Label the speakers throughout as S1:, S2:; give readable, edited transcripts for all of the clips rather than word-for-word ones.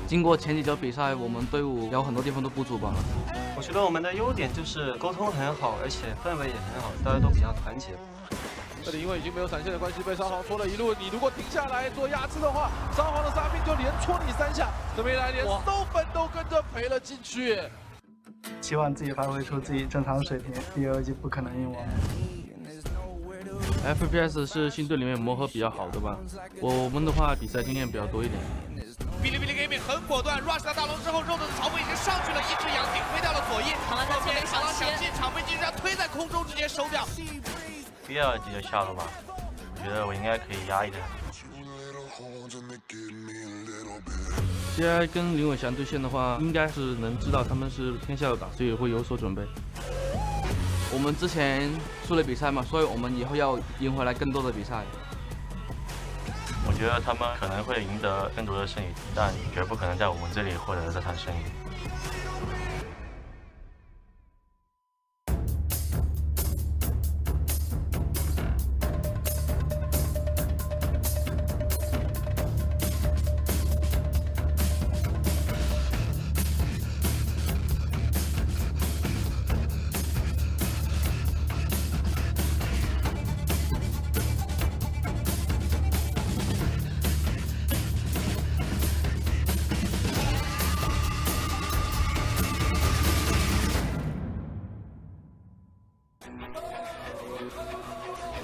S1: 经过前几周比赛，我们队伍有很多地方都不足吧。
S2: 我觉得我们的优点就是沟通很好，而且氛围也很好，大家都比较团结。
S3: 这里因为已经没有闪现的关系，被沙皇戳了一路。你如果停下来做压制的话，沙皇的沙兵就连戳你3下，这边来连收分都跟着赔了进去。
S4: 希望自己发挥出自己正常水平，BLG不可能赢我。
S1: FPX 是新队里面磨合比较好的吧，我们的话比赛经验比较多一点。
S3: Bilibili Gaming 很果断 ，rush 到大龙之后，肉盾的曹飞已经上去了，一只羊顶飞掉了左翼，
S5: 螳螂在左边
S3: 螳螂想进，场被竟然推在空中直接收掉。
S2: BLG 就下了吧，我觉得我应该可以压一点。
S1: CI 跟林伟翔对线的话，应该是能知道他们是偏下的打，所以会有所准备。我们之前输了比赛嘛，所以我们以后要赢回来更多的比赛。
S2: 我觉得他们可能会赢得更多的胜利，但绝不可能在我们这里获得这场胜利。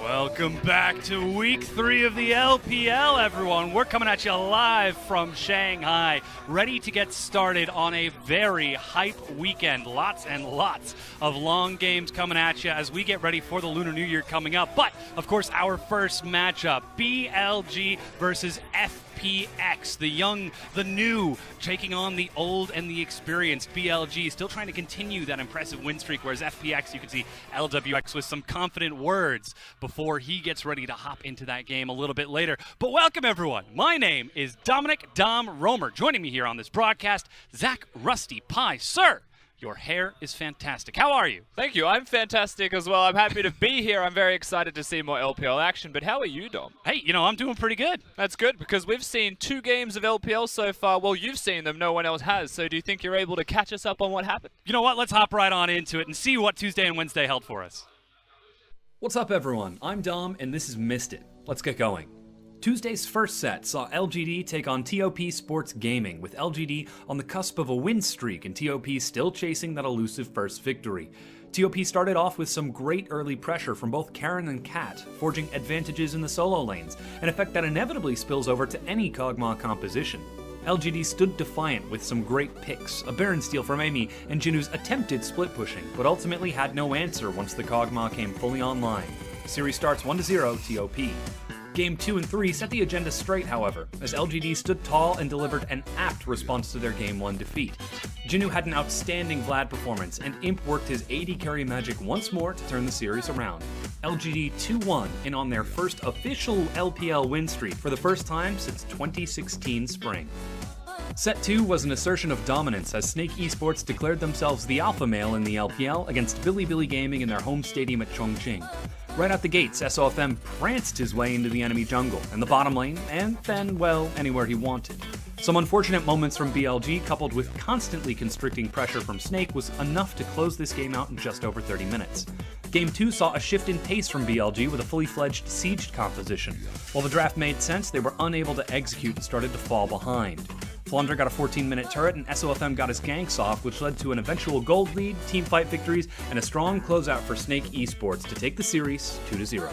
S6: Welcome back to week 3 of the LPL, everyone. We're coming at you live from Shanghai, ready to get started on a very hype weekend. Lots and lots of long games coming at you as we get ready for the Lunar New Year coming up. But, of course, our first matchup, BLG versus FPX, the young, the new, taking on the old and the experienced. BLG still trying to continue that impressive win streak, whereas FPX, you can see LWX with some confident words before he gets ready to hop into that game a little bit later. But welcome, everyone. My name is Dominic Dom Romer. Joining me here on this broadcast, Zach Rusty Pie. Sir, your hair is fantastic. How are you?
S7: Thank you. I'm fantastic as well. I'm happy to be here. I'm very excited to see more LPL action. But how are you, Dom?
S6: Hey, you know, I'm doing pretty good.
S7: That's good because we've seen 2 games of LPL so far. Well, you've seen them. No one else has. So do you think you're able to catch us up on what happened?
S6: You know what? Let's hop right on into it and see what Tuesday and Wednesday held for us.
S8: What's up, everyone? I'm Dom, and this is Missed It. Let's get going. Tuesday's first set saw LGD take on TOP Sports Gaming, with LGD on the cusp of a win streak and TOP still chasing that elusive first victory. TOP started off with some great early pressure from both Karen and Kat, forging advantages in the solo lanes, an effect that inevitably spills over to any Kog'Maw composition. LGD stood defiant with some great picks, a Baron steal from Amy, and Jinu's attempted split pushing, but ultimately had no answer once the Kog'Maw came fully online. The series starts 1-0 TOP. Game 2 and 3 set the agenda straight, however, as LGD stood tall and delivered an apt response to their Game 1 defeat. Jinu had an outstanding Vlad performance, and Imp worked his AD carry magic once more to turn the series around. LGD 2-1 in on their first official LPL win streak for the first time since 2016 spring. Set 2 was an assertion of dominance as Snake Esports declared themselves the alpha male in the LPL against Bilibili Gaming in their home stadium at Chongqing. Right out the gates, SOFM pranced his way into the enemy jungle and the bottom lane, and then, well, anywhere he wanted. Some unfortunate moments from BLG coupled with constantly constricting pressure from Snake was enough to close this game out in just over 30 minutes. Game 2 saw a shift in pace from BLG with a fully fledged sieged composition. While the draft made sense, they were unable to execute and started to fall behind. Flunder got a 14-minute turret, and SOFM got his ganks off, which led to an eventual gold lead, teamfight victories, and a strong closeout for Snake Esports to take the series 2-0.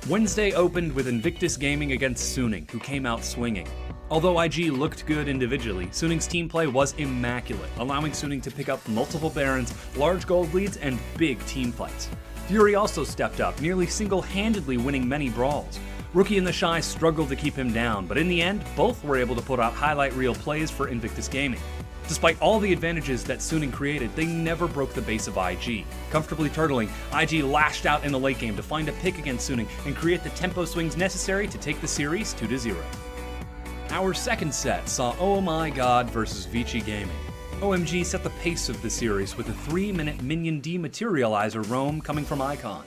S8: Wednesday opened with Invictus Gaming against Suning, who came out swinging. Although IG looked good individually, Suning's team play was immaculate, allowing Suning to pick up multiple Barons, large gold leads, and big team fights. Fury also stepped up, nearly single-handedly winning many brawls. Rookie and the Shy struggled to keep him down, but in the end, both were able to put out highlight reel plays for Invictus Gaming. Despite all the advantages that Suning created, they never broke the base of IG. Comfortably turtling, IG lashed out in the late game to find a pick against Suning and create the tempo swings necessary to take the series 2-0. Our second set saw Oh My God versus Vici Gaming. OMG set the pace of the series with a 3-minute minion dematerializer roam coming from Icon.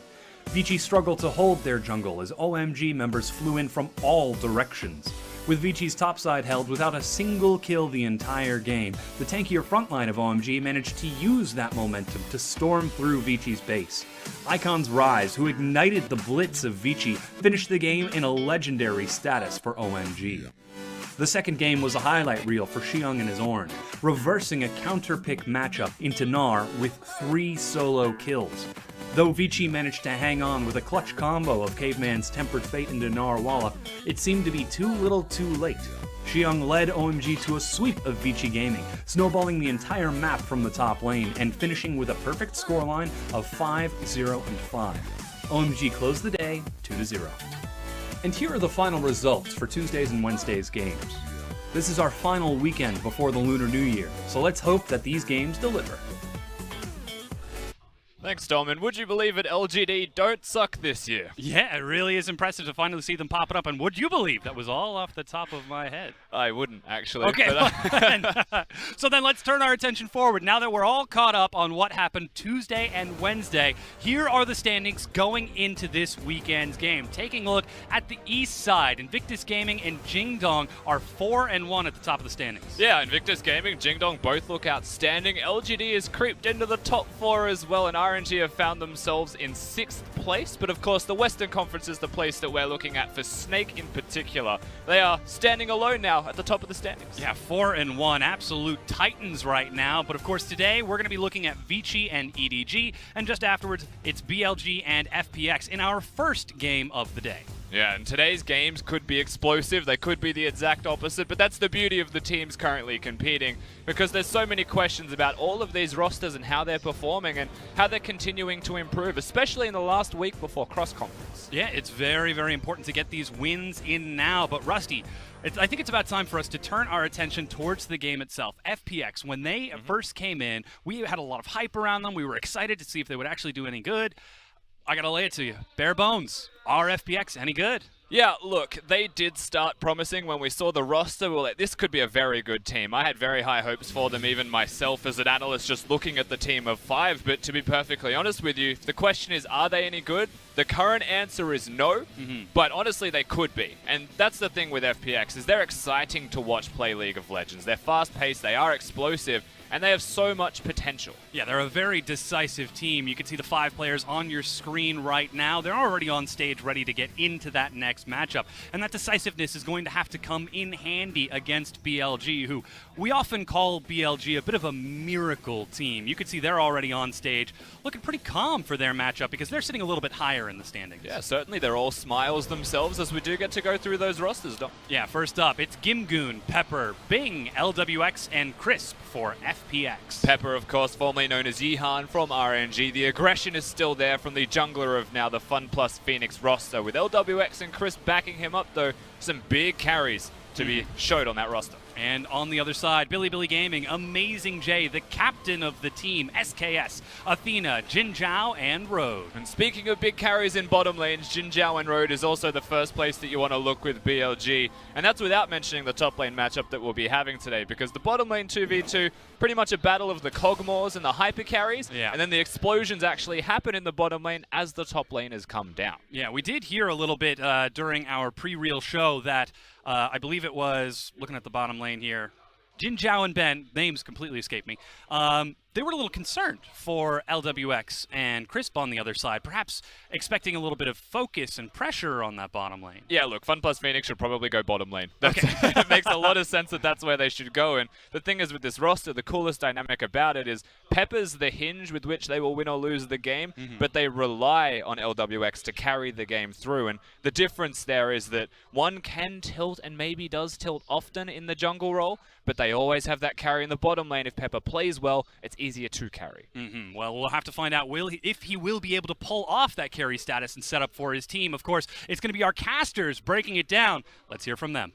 S8: Vici struggled to hold their jungle as OMG members flew in from all directions. With Vici's topside held without a single kill the entire game, the tankier frontline of OMG managed to use that momentum to storm through Vici's base. Icon's Rise, who ignited the blitz of Vici, finished the game in a legendary status for OMG. The second game was a highlight reel for Xiong and his Ornn, reversing a counter-pick matchup into Gnar with 3 solo kills. Though Vici managed to hang on with a clutch combo of Caveman's Tempered Fate into Gnar, it seemed to be too little too late. Xiong led OMG to a sweep of Vici Gaming, snowballing the entire map from the top lane and finishing with a perfect scoreline of 5-0 and 5. OMG closed the day 2-0. And here are the final results for Tuesdays and Wednesdays games. This is our final weekend before the Lunar New Year, so let's hope that these games deliver.
S7: Thanks, Dom. And would you believe it, LGD don't suck this year?
S6: Yeah, it really is impressive to finally see them popping up. And would you believe that was all off the top of my head?
S7: I wouldn't, actually.
S6: Okay, so then let's turn our attention forward. Now that we're all caught up on what happened Tuesday and Wednesday, here are the standings going into this weekend's game. Taking a look at the east side, Invictus Gaming and Jingdong are 4-1 at the top of the standings.
S7: Yeah, Invictus Gaming, Jingdong both look outstanding. LGD has creeped into the top 4 as well, and RNG have found themselves in 6th place, but of course the Western Conference is the place that we're looking at for Snake in particular. They are standing alone now at the top of the standings.
S6: Yeah, 4-1, absolute titans right now, but of course today we're going to be looking at Vici and EDG, and just afterwards it's BLG and FPX in our first game of the day.
S7: Yeah, and today's games could be explosive, they could be the exact opposite, but that's the beauty of the teams currently competing, because there's so many questions about all of these rosters and how they're performing and how they're continuing to improve, especially in the last week before cross-conference.
S6: Yeah, it's very, very important to get these wins in now, but Rusty, I think it's about time for us to turn our attention towards the game itself. FPX, when they first came in, we had a lot of hype around them, we were excited to see if they would actually do any good. I gotta lay it to you. Bare bones. Are FPX any good?
S7: Yeah, look, they did start promising when we saw the roster. Well, this could be a very good team. I had very high hopes for them, even myself as an analyst just looking at the team of 5. But to be perfectly honest with you, the question is, are they any good? The current answer is no, but honestly they could be. And that's the thing with FPX, is they're exciting to watch play League of Legends. They're fast-paced, they are explosive, and they have so much potential.
S6: Yeah, they're a very decisive team. You can see the 5 players on your screen right now. They're already on stage ready to get into that next matchup. And that decisiveness is going to have to come in handy against BLG, who we often call BLG a bit of a miracle team. You can see they're already on stage looking pretty calm for their matchup because they're sitting a little bit higher in the standings.
S7: Yeah, certainly. They're all smiles themselves as we do get to go through those rosters, Dom.
S6: Yeah, first up, it's Gimgoon, Pepper, Bing, LWX, and Crisp for FPX.
S7: Pepper, of course, formerly known as Yihan from RNG. The aggression is still there from the jungler of now the FunPlus Phoenix roster. With LWX and Crisp backing him up, though, some big carries to be showed on that roster.
S6: And on the other side, Bilibili Gaming, Amazing J, the captain of the team, SKS, Athena, Jin Zhao, and Road.
S7: And speaking of big carries in bottom lanes, Jin Zhao and Road is also the first place that you want to look with BLG. And that's without mentioning the top lane matchup that we'll be having today, because the bottom lane 2v2, pretty much a battle of the Cogmores and the hyper carries, and then the explosions actually happen in the bottom lane as the top laners come down.
S6: Yeah, we did hear a little bit during our pre-reel show that I believe it was, looking at the bottom lane here, Jin Zhao and Ben, names completely escaped me, they were a little concerned for LWX and Crisp on the other side, perhaps expecting a little bit of focus and pressure on that bottom lane.
S7: Yeah, look, FunPlus Phoenix should probably go bottom lane. It makes a lot of sense that that's where they should go. And the thing is with this roster, the coolest dynamic about it is Pepper's the hinge with which they will win or lose the game, but they rely on LWX to carry the game through. And the difference there is that one can tilt and maybe does tilt often in the jungle role, but they always have that carry in the bottom lane. If Pepper plays well, it's easier to carry.
S6: Well, we'll have to find out if he will be able to pull off that carry status and set up for his team. Of course, it's going to be our casters breaking it down. Let's hear from them.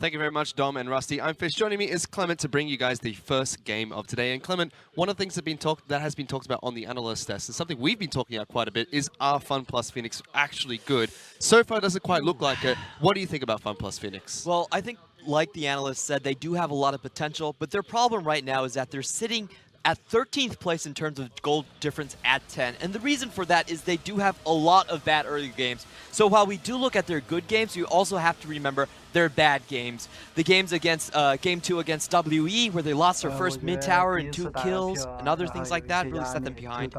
S5: Thank you very much, Dom and Rusty. I'm Fish. Joining me is Clement to bring you guys the first game of today. And Clement, one of the things that has been talked about on the analyst test, and something we've been talking about quite a bit, is are FunPlus Phoenix actually good? So far, it doesn't quite look like it. What do you think about FunPlus Phoenix?
S9: Well, I think, like the analyst said, they do have a lot of potential, but their problem right now is that they're sitting at 13th place in terms of gold difference at 10. And the reason for that is they do have a lot of bad early games. So while we do look at their good games, you also have to remember their bad games. The games against Game 2 against WE, where they lost their first mid-tower and 2 kills, and other things like that really set them behind.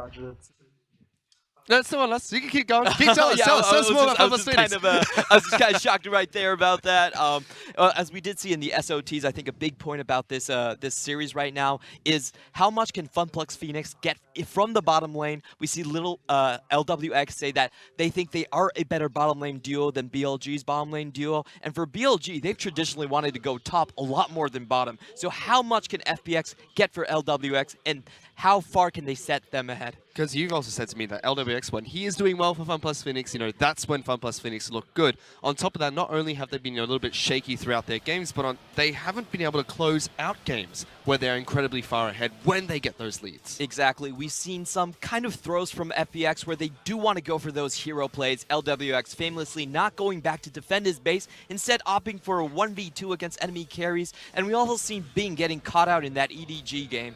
S5: No, it's still on us. You can keep going. Keep telling us. Tell us more about FunPlus Phoenix.
S9: I was just kind of shocked right there about that. As we did see in the SOTs, I think a big point about this this series right now is how much can FunPlus Phoenix get from the bottom lane. We see little LWX say that they think they are a better bottom lane duo than BLG's bottom lane duo. And for BLG, they've traditionally wanted to go top a lot more than bottom. So how much can FPX get for LWX, and how far can they set them ahead?
S5: Because you've also said to me that LWX, when he is doing well for FunPlus Phoenix, you know, that's when FunPlus Phoenix look good. On top of that, not only have they been, you know, a little bit shaky throughout their games, but they haven't been able to close out games where they're incredibly far ahead when they get those leads.
S9: Exactly. We've seen some kind of throws from FPX where they do want to go for those hero plays. LWX famously not going back to defend his base, instead opting for a 1v2 against enemy carries. And we also seen Bing getting caught out in that EDG game.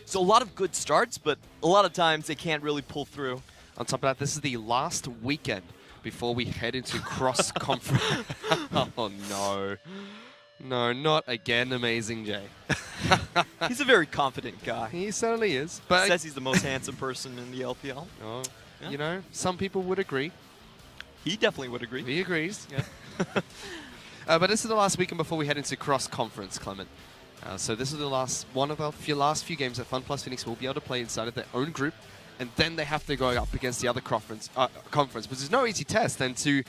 S9: So a lot of good starts, but a lot of times they can't really pull through.
S5: On top of that, this is the last weekend before we head into cross-conference. Oh, no. No, not again, Amazing Jay.
S9: He's a very confident guy.
S5: He certainly is. But
S9: says he's the most handsome person in the LPL.
S5: Oh,
S9: yeah.
S5: You know, some people would agree.
S9: He definitely would agree.
S5: He agrees. Yeah. But this is the last weekend before we head into cross-conference, Clement. So this is the last one of the last few games that FunPlus Phoenix will be able to play inside of their own group, and then they have to go up against the other conference, which is no easy test. And to,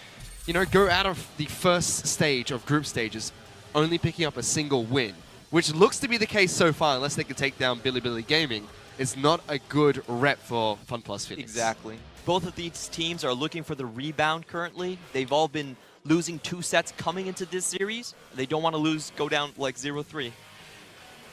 S5: you know, go out of the first stage of group stages, only picking up a single win, which looks to be the case so far, unless they can take down Bilibili Gaming, is not a good rep for FunPlus Phoenix.
S9: Exactly. Both of these teams are looking for the rebound currently. They've all been losing 2 sets coming into this series. They don't want to go down like 0-3.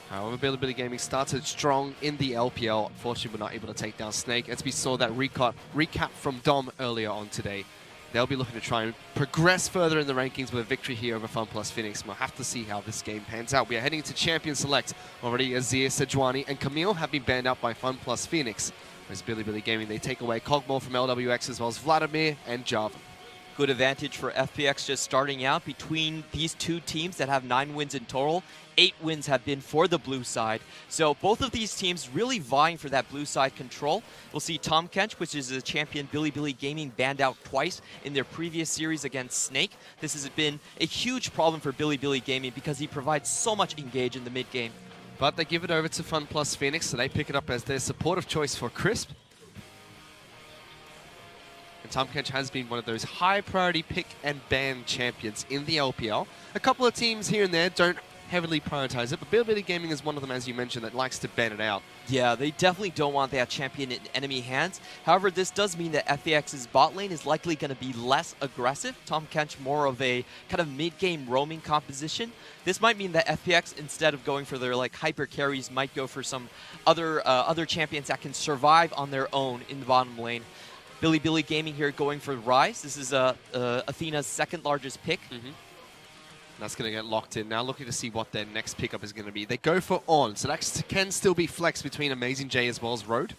S5: However, Bilibili Gaming started strong in the LPL. Unfortunately, we're not able to take down Snake. As we saw that recap from Dom earlier on today, they'll be looking to try and progress further in the rankings with a victory here over FunPlus Phoenix. We'll have to see how this game pans out. We are heading to Champion Select. Already Azir, Sejuani, and Camille have been banned out by FunPlus Phoenix. Whereas Bilibili Gaming, they take away Cogmore from LWX, as well as Vladimir and Jarvan.
S9: Good advantage for FPX just starting out. Between these two teams that have 9 wins in total, 8 wins have been for the blue side. So both of these teams really vying for that blue side control. We'll see Tom Kench, which is a champion Bilibili Gaming, banned out twice in their previous series against Snake. This has been a huge problem for Bilibili Gaming because he provides so much engage in the mid game.
S5: But they give it over to FunPlus Phoenix, so they pick it up as their supportive choice for Crisp. Tom Kench has been one of those high-priority pick-and-ban champions in the LPL. A couple of teams here and there don't heavily prioritize it, but Bilibili Gaming is one of them, as you mentioned, that likes to ban it out.
S9: Yeah, they definitely don't want that champion in enemy hands. However, this does mean that FPX's bot lane is likely going to be less aggressive. Tom Kench more of a kind of mid-game roaming composition. This might mean that FPX, instead of going for their like hyper carries, might go for some other champions that can survive on their own in the bottom lane. Bilibili Gaming here going for Rise. This is Athena's second largest pick.
S5: That's going to get locked in. Now looking to see what their next pickup is going to be. They go for On, so that can still be flexed between Amazing J as well as Road.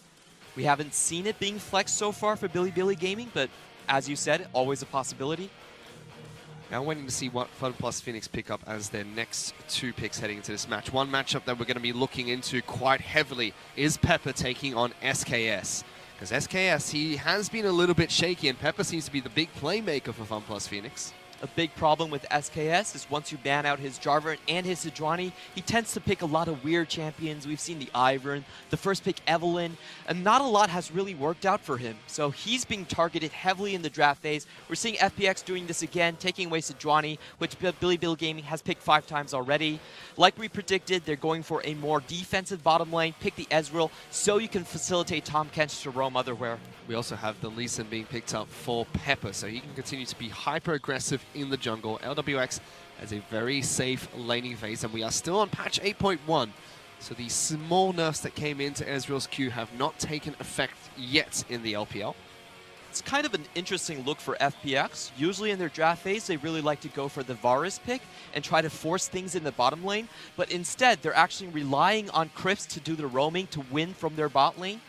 S9: We haven't seen it being flexed so far for Bilibili Gaming, but as you said, always a possibility.
S5: Now waiting to see what FunPlus Phoenix pick up as their next 2 picks heading into this match. One matchup that we're going to be looking into quite heavily is Pepper taking on SKS. Because SKS, he has been a little bit shaky, and Pepper seems to be the big playmaker for FunPlus Phoenix.
S9: A big problem with SKS is once you ban out his Jarvan and his Sejuani, he tends to pick a lot of weird champions. We've seen the Ivern, the first pick Evelynn, and not a lot has really worked out for him. So he's being targeted heavily in the draft phase. We're seeing FPX doing this again, taking away Sejuani, which Bilibili Gaming has picked 5 times already. Like we predicted, they're going for a more defensive bottom lane, pick the Ezreal, so you can facilitate Tom Kench to roam otherwhere.
S5: We also have the Lee Sin being picked up for Pepper, so he can continue to be hyper-aggressive in the jungle. LWX has a very safe laning phase, and we are still on patch 8.1. So the small nerfs that came into Ezreal's Q have not taken effect yet in the LPL.
S9: It's kind of an interesting look for FPX. Usually in their draft phase, they really like to go for the Varus pick and try to force things in the bottom lane. But instead, they're actually relying on Crips to do the roaming to win from their bot lane,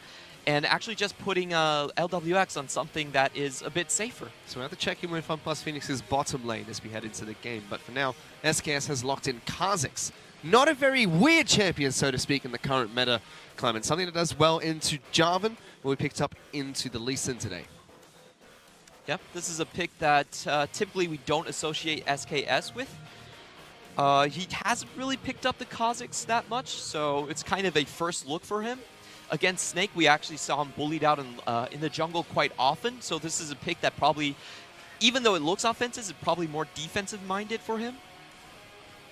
S9: and actually just putting LWX on something that is a bit safer.
S5: So we have to check in with FunPlus Phoenix's bottom lane as we head into the game. But for now, SKS has locked in Kha'Zix. Not a very weird champion, so to speak, in the current meta, Clement. Something that does well into Jarvan, but we picked up into the Lee Sin today.
S9: Yep, this is a pick that typically we don't associate SKS with. He hasn't really picked up the Kha'Zix that much, so it's kind of a first look for him. Against Snake, we actually saw him bullied out in the jungle quite often, so this is a pick that probably, even though it looks offensive, is probably more defensive-minded for him.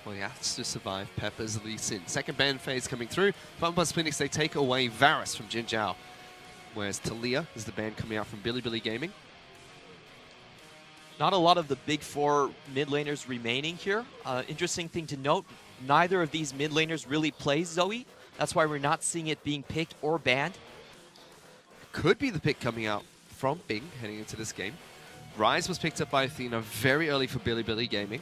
S5: Well, he has to survive Pepper's Lee Sin. Second ban phase coming through. FunPlus Phoenix, they take away Varus from Jin Zhao, whereas Talia is the ban coming out from Bilibili Gaming.
S9: Not a lot of the big four mid laners remaining here. Interesting thing to note, neither of these mid laners really plays Zoe. That's why we're not seeing it being picked or banned.
S5: Could be the pick coming out from Bing heading into this game. Ryze was picked up by Athena very early for Bilibili Gaming.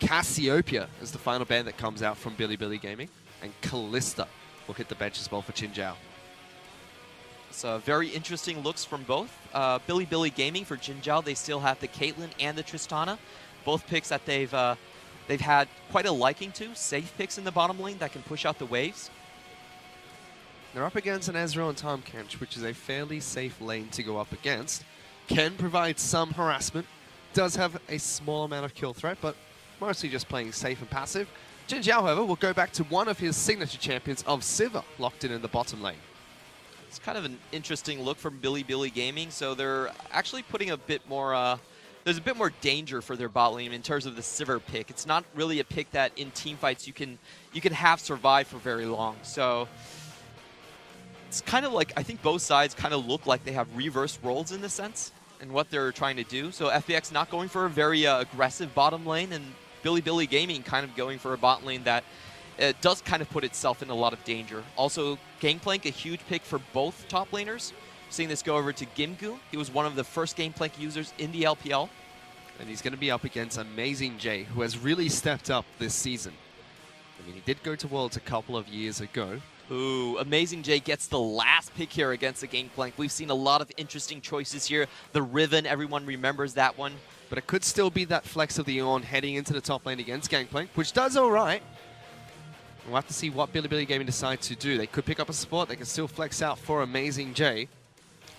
S5: Cassiopeia is the final ban that comes out from Bilibili Gaming. And Callista will hit the bench as well for Jin Zhao.
S9: So very interesting looks from both. Bilibili Gaming for Jin Zhao, they still have the Caitlyn and the Tristana. Both picks that they've had quite a liking to. Safe picks in the bottom lane that can push out the waves.
S5: They're up against an Ezreal and Tahm Kench, which is a fairly safe lane to go up against. Can provide some harassment. Does have a small amount of kill threat, but mostly just playing safe and passive. Jin Zhao, however, will go back to one of his signature champions of Sivir, locked in the bottom lane.
S9: It's kind of an interesting look from Bilibili Gaming. So they're actually putting a bit more, there's a bit more danger for their bot lane in terms of the Sivir pick. It's not really a pick that in team fights you can have survive for very long. So it's kind of like, I think both sides kind of look like they have reverse roles in the sense and what they're trying to do. So FPX not going for a very aggressive bottom lane, and Bilibili Gaming kind of going for a bot lane that it does kind of put itself in a lot of danger. Also, Gangplank, a huge pick for both top laners. Seeing this go over to Gimgu. He was one of the first Gangplank users in the LPL.
S5: And he's going to be up against Amazing Jay, who has really stepped up this season. I mean, he did go to Worlds a couple of years ago.
S9: Ooh, Amazing Jay gets the last pick here against the Gangplank. We've seen a lot of interesting choices here. The Riven, everyone remembers that one.
S5: But it could still be that flex of the Ornn heading into the top lane against Gangplank, which does all right. We'll have to see what Bilibili Gaming decide to do. They could pick up a support. They can still flex out for Amazing Jay.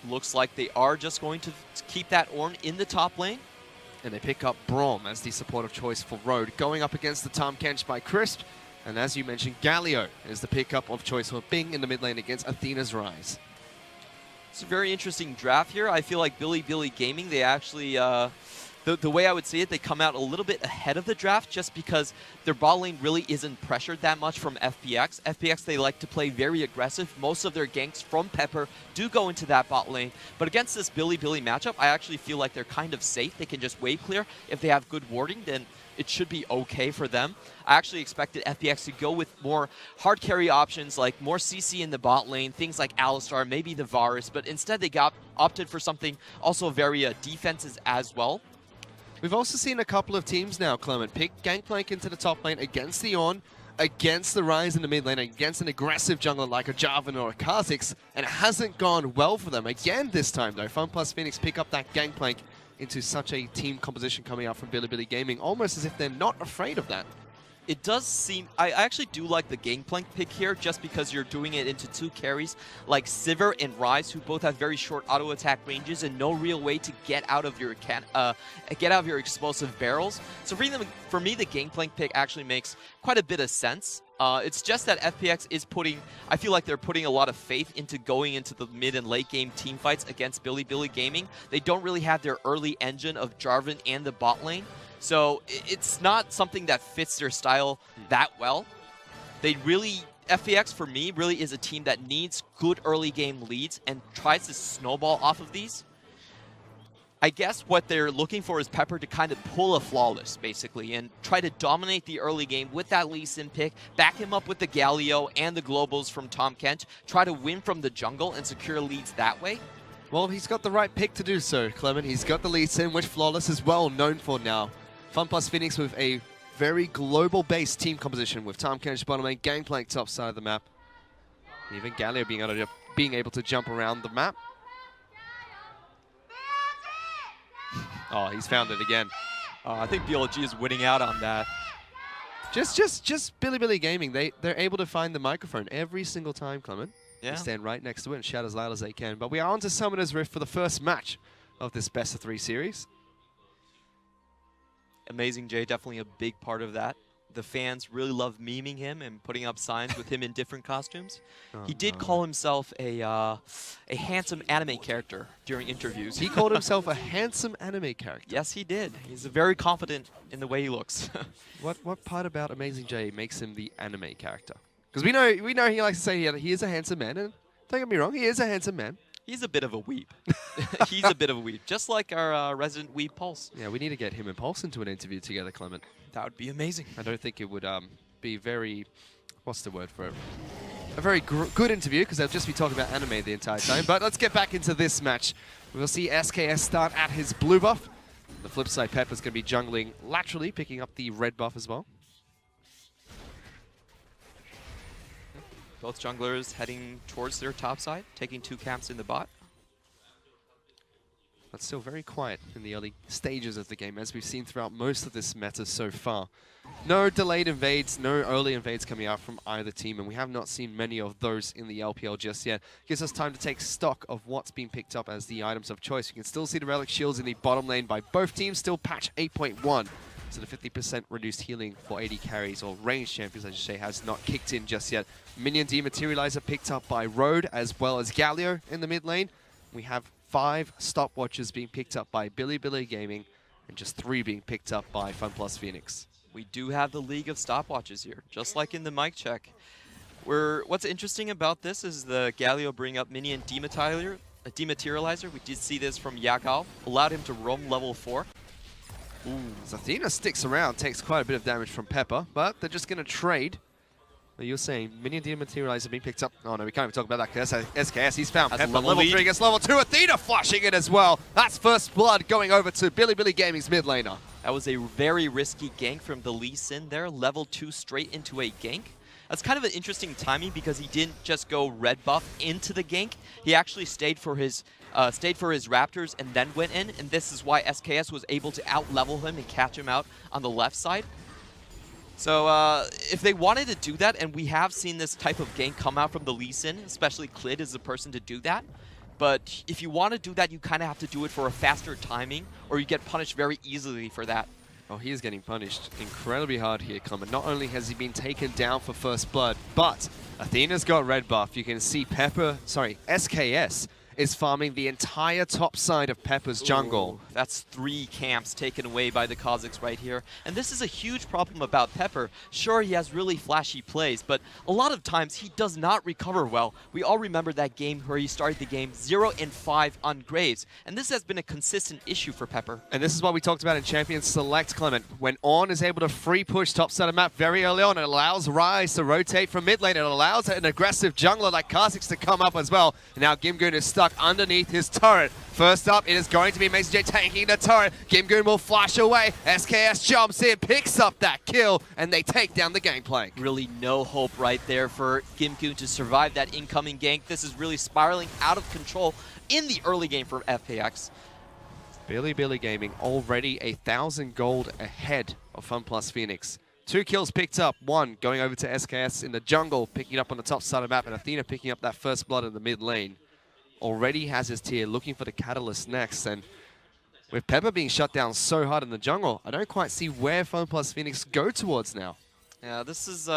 S9: Looks like they are just going to keep that Ornn in the top lane.
S5: And they pick up Braum as the supportive choice for Road, going up against the Tahm Kench by Crisp. And as you mentioned, Galio is the pickup of choice for Bing in the mid lane against Athena's Rise.
S9: It's a very interesting draft here. I feel like Bilibili Gaming, they actually, the way I would see it, they come out a little bit ahead of the draft just because their bot lane really isn't pressured that much from FPX. FPX, they like to play very aggressive. Most of their ganks from Pepper do go into that bot lane. But against this Bilibili matchup, I actually feel like they're kind of safe. They can just wave clear. If they have good warding, then it should be okay for them. I actually expected FPX to go with more hard carry options, like more CC in the bot lane, things like Alistar, maybe the Varus, but instead they opted for something also very defensive as well.
S5: We've also seen a couple of teams now, Clement, pick Gangplank into the top lane against the Ornn, against the Rise in the mid lane, against an aggressive jungler like a Jarvan or a Kha'Zix, and it hasn't gone well for them. Again this time, though, FunPlus Phoenix pick up that Gangplank into such a team composition coming out from Bilibili Gaming, almost as if they're not afraid of that.
S9: It does seem, I actually do like the Gangplank pick here just because you're doing it into two carries like Sivir and Rise, who both have very short auto attack ranges and no real way to get out of your explosive barrels. So for me, the Gangplank pick actually makes quite a bit of sense. It's just that FPX is I feel like they're putting a lot of faith into going into the mid and late game team fights against Bilibili Gaming. They don't really have their early engine of Jarvan and the bot lane. So it's not something that fits their style that well. FPX for me really is a team that needs good early game leads and tries to snowball off of these. I guess what they're looking for is Pepper to kind of pull a flawless, basically, and try to dominate the early game with that Lee Sin pick, back him up with the Galio and the Globals from Tom Kent, try to win from the jungle and secure leads that way.
S5: Well, he's got the right pick to do so, Clement. He's got the Lee Sin, which Flawless is well known for now. FunPlus Phoenix with a very global-based team composition with Tom Kent bottom lane, Gangplank top side of the map. Even Galio being able to jump around the map. Oh, he's found it again.
S9: I think BLG is winning out on that.
S5: Just Bilibili Gaming. They're able to find the microphone every single time, Clement.
S9: Yeah.
S5: They stand right next to it and shout as loud as they can. But we are on to Summoner's Rift for the first match of this best of 3 series.
S9: Amazing J, definitely a big part of that. The fans really love memeing him and putting up signs with him in different costumes. He did call himself a handsome anime character during interviews.
S5: He called himself a handsome anime character.
S9: Yes, he did. He's very confident in the way he looks.
S5: What part about Amazing J makes him the anime character? Because we know he likes to say he is a handsome man, and don't get me wrong, he is a handsome man.
S9: He's a bit of a weeb. He's a bit of a weeb, just like our resident weeb Pulse.
S5: Yeah, we need to get him and Pulse into an interview together, Clement.
S9: That would be amazing.
S5: I don't think it would be very, what's the word for it? A very good interview, because they'll just be talking about anime the entire time. But let's get back into this match. We'll see SKS start at his blue buff. On the flip side, Pepper's going to be jungling laterally, picking up the red buff as well.
S9: Both junglers heading towards their top side, taking 2 camps in the bot.
S5: But still very quiet in the early stages of the game, as we've seen throughout most of this meta so far. No delayed invades, no early invades coming out from either team, and we have not seen many of those in the LPL just yet. Gives us time to take stock of what's being picked up as the items of choice. You can still see the Relic Shields in the bottom lane by both teams, still patch 8.1. So the 50% reduced healing for AD carries, or ranged champions I should say, has not kicked in just yet. Minion Dematerializer picked up by Road, as well as Galio in the mid lane. We have 5 stopwatches being picked up by Bilibili Gaming, and just 3 being picked up by FunPlus Phoenix.
S9: We do have the League of Stopwatches here, just like in the mic check. What's interesting about this is the Galio bring up Minion Dematerializer. We did see this from Yakao, allowed him to roam level 4.
S5: Ooh, as Athena sticks around, takes quite a bit of damage from Pepper, but they're just going to trade. Well, you're saying Minion Dematerializer being picked up. Oh no, we can't even talk about that because SKS, he's found Pepper. Level 3 against level 2. Athena flashing it as well. That's first blood going over to Bilibili Gaming's mid laner.
S9: That was a very risky gank from the Lee Sin there. Level 2 straight into a gank. That's kind of an interesting timing because he didn't just go red buff into the gank. He actually stayed for his Raptors and then went in, and this is why SKS was able to out-level him and catch him out on the left side. So if they wanted to do that, and we have seen this type of gank come out from the Lee Sin, especially Klid is the person to do that. But if you want to do that, you kind of have to do it for a faster timing, or you get punished very easily for that.
S5: Oh, he is getting punished incredibly hard here, Clement. Not only has he been taken down for first blood, but Athena's got red buff. You can see SKS is farming the entire top side of Pepper's jungle.
S9: Ooh, that's 3 camps taken away by the Kazakhs right here. And this is a huge problem about Pepper. Sure, he has really flashy plays, but a lot of times he does not recover well. We all remember that game where he started the game 0-5 on Graves. And this has been a consistent issue for Pepper.
S5: And this is what we talked about in Champions Select, Clement. When On is able to free push top side of map very early on, it allows Rise to rotate from mid lane. It allows an aggressive jungler like Kha'Zix to come up as well. And now Gimgoon is stuck underneath his turret. First up, it is going to be Mason J tanking the turret. Gimgoon will flash away. SKS jumps in, picks up that kill, and they take down the Gangplank.
S9: Really no hope right there for Gimgoon to survive that incoming gank. This is really spiraling out of control in the early game for FPX.
S5: Bilibili Gaming already 1,000 gold ahead of FunPlus Phoenix. 2 kills picked up, 1 going over to SKS in the jungle, picking it up on the top side of the map, and Athena picking up that first blood in the mid lane. Already has his tier, looking for the catalyst next, and with Pepper being shut down so hard in the jungle, I don't quite see where FunPlus Phoenix go towards now.
S9: Yeah, this is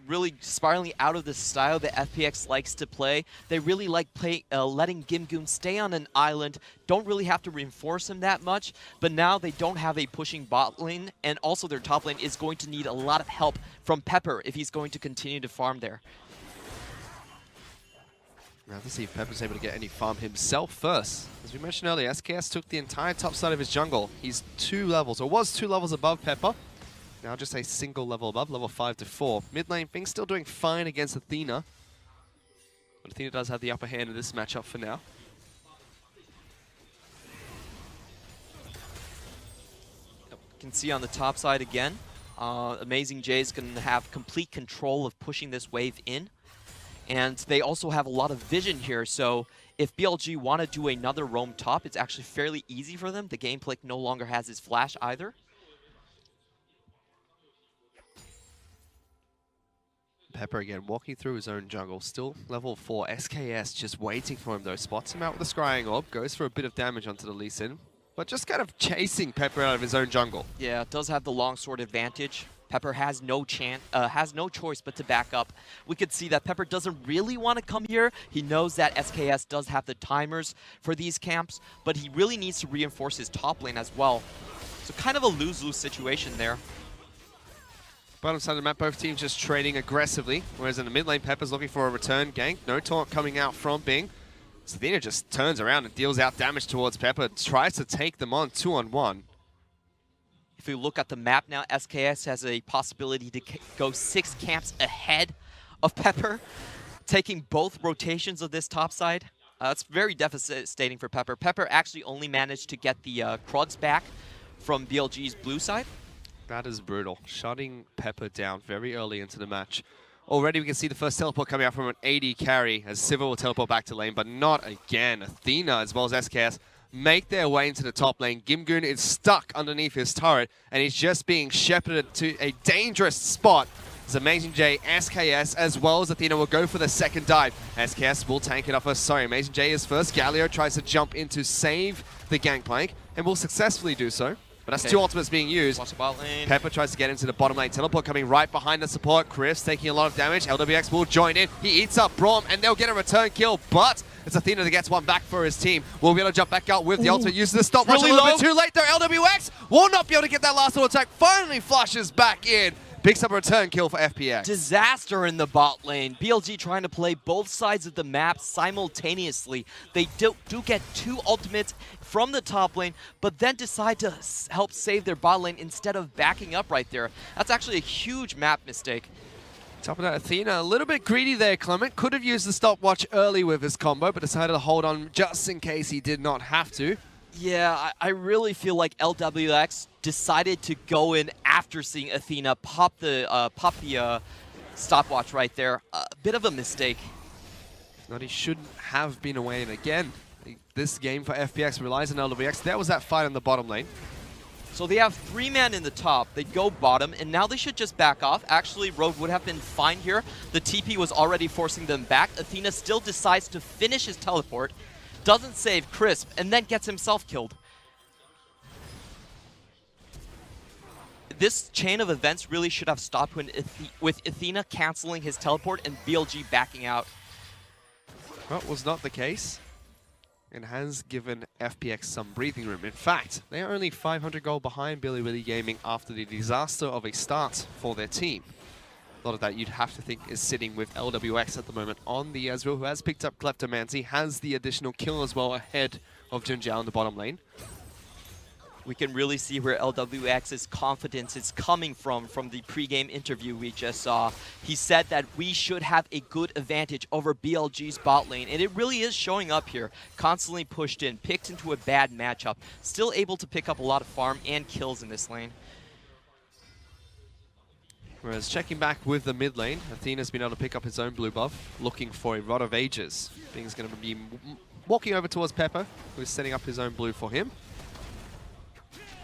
S9: really spiraling out of the style that FPX likes to play. They really like letting Gimgoon stay on an island, don't really have to reinforce him that much, but now they don't have a pushing bot lane, and also their top lane is going to need a lot of help from Pepper if he's going to continue to farm there.
S5: Now to see if Pepper's able to get any farm himself first. As we mentioned earlier, SKS took the entire top side of his jungle. He's 2 levels, or was 2 levels above Pepper. Now just a single level above, level 5 to 4. Mid lane, things still doing fine against Athena. But Athena does have the upper hand in this matchup for now.
S9: You can see on the top side again, Amazing J's going to have complete control of pushing this wave in. And they also have a lot of vision here, so if BLG want to do another roam top, it's actually fairly easy for them. The gameplay no longer has his flash either.
S5: Pepper again walking through his own jungle, still level 4. SKS just waiting for him though, spots him out with the Scrying Orb, goes for a bit of damage onto the Lee Sin, but just kind of chasing Pepper out of his own jungle.
S9: Yeah, it does have the longsword advantage. Pepper has no choice but to back up. We could see that Pepper doesn't really want to come here. He knows that SKS does have the timers for these camps, but he really needs to reinforce his top lane as well. So kind of a lose-lose situation there.
S5: Bottom side of the map, both teams just trading aggressively, whereas in the mid lane, Pepper's looking for a return gank. No taunt coming out from Bing. Athena just turns around and deals out damage towards Pepper, tries to take them on 2-on-1.
S9: If we look at the map now, SKS has a possibility to go 6 camps ahead of Pepper, taking both rotations of this top side. It's very devastating for Pepper. Pepper actually only managed to get the Krugs back from BLG's blue side.
S5: That is brutal. Shutting Pepper down very early into the match. Already we can see the first teleport coming out from an AD carry as Civil will teleport back to lane, but not again. Athena as well as SKS make their way into the top lane. Gimgoon is stuck underneath his turret, and he's just being shepherded to a dangerous spot. As Amazing J, SKS, as well as Athena will go for the second dive. SKS will tank it off first. Sorry, Amazing J is first. Galio tries to jump in to save the gangplank, and will successfully do so. But that's 2 ultimates being used. Pepper tries to get into the bottom lane. Teleport coming right behind the support. Chris taking a lot of damage. LWX will join in. He eats up Braum, and they'll get a return kill, but it's Athena that gets one back for his team. Will be able to jump back out with the ultimate. Uses the stopwatch a little bit too late though. LWX will not be able to get that last little attack. Finally flushes back in. Picks up a return kill for FPX.
S9: Disaster in the bot lane. BLG trying to play both sides of the map simultaneously. They do get 2 ultimates from the top lane, but then decide to help save their bot lane instead of backing up right there. That's actually a huge map mistake.
S5: Top of that, Athena, a little bit greedy there, Clement. Could have used the stopwatch early with his combo, but decided to hold on just in case he did not have to.
S9: Yeah, I really feel like LWX decided to go in after seeing Athena pop the stopwatch right there. A bit of a mistake.
S5: Not he shouldn't have been away, and again, this game for FPX relies on LWX. There was that fight in the bottom lane.
S9: So they have 3-man in the top. They go bottom, and now they should just back off. Actually, Rogue would have been fine here. The TP was already forcing them back. Athena still decides to finish his teleport, doesn't save Crisp, and then gets himself killed. This chain of events really should have stopped with Athena canceling his teleport and BLG backing out.
S5: Well, was not the case. And has given FPX some breathing room. In fact, they are only 500 gold behind Bilibili Gaming after the disaster of a start for their team. A lot of that you'd have to think is sitting with LWX at the moment on the Ezreal, who has picked up Kleptomancy, has the additional kill as well ahead of Junjiao in the bottom lane.
S9: We can really see where LWX's confidence is coming from the pre-game interview we just saw. He said that we should have a good advantage over BLG's bot lane, and it really is showing up here. Constantly pushed in, picked into a bad matchup, still able to pick up a lot of farm and kills in this lane.
S5: Whereas checking back with the mid lane, Athena's been able to pick up his own blue buff, looking for a Rod of Ages. Bing's going to be walking over towards Pepper, who's setting up his own blue for him.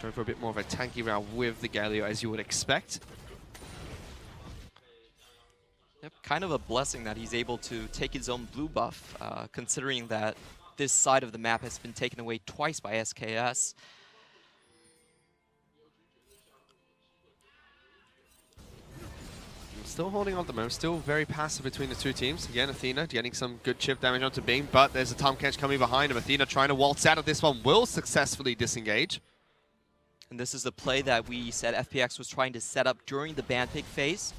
S5: Going for a bit more of a tanky route with the Galio, as you would expect.
S9: Yep, kind of a blessing that he's able to take his own blue buff, considering that this side of the map has been taken away twice by SKS.
S5: Still holding on at the moment, still very passive between the two teams. Again, Athena getting some good chip damage onto Bing, but there's a Tom Catch coming behind him. Athena trying to waltz out of this one, will successfully disengage.
S9: And this is the play that we said FPX was trying to set up during the ban pick phase.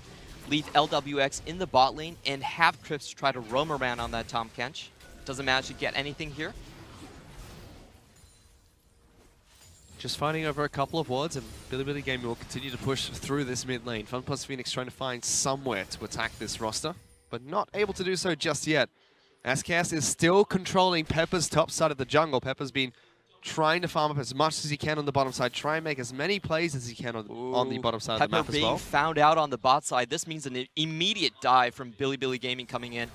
S9: Leave LWX in the bot lane and have Crips try to roam around on that Tom Kench. doesn't manage to get anything here.
S5: Just fighting over a couple of wards, and Bilibili Gaming will continue to push through this mid lane. FunPlus Phoenix trying to find somewhere to attack this roster, but not able to do so just yet. SKS is still controlling Pepper's top side of the jungle. Pepper's been trying to farm up as much as he can on the bottom side, try and make as many plays as he can on the bottom side of the map as well.
S9: Pepper being found out on the bot side. This means an immediate dive from Bilibili Gaming coming in.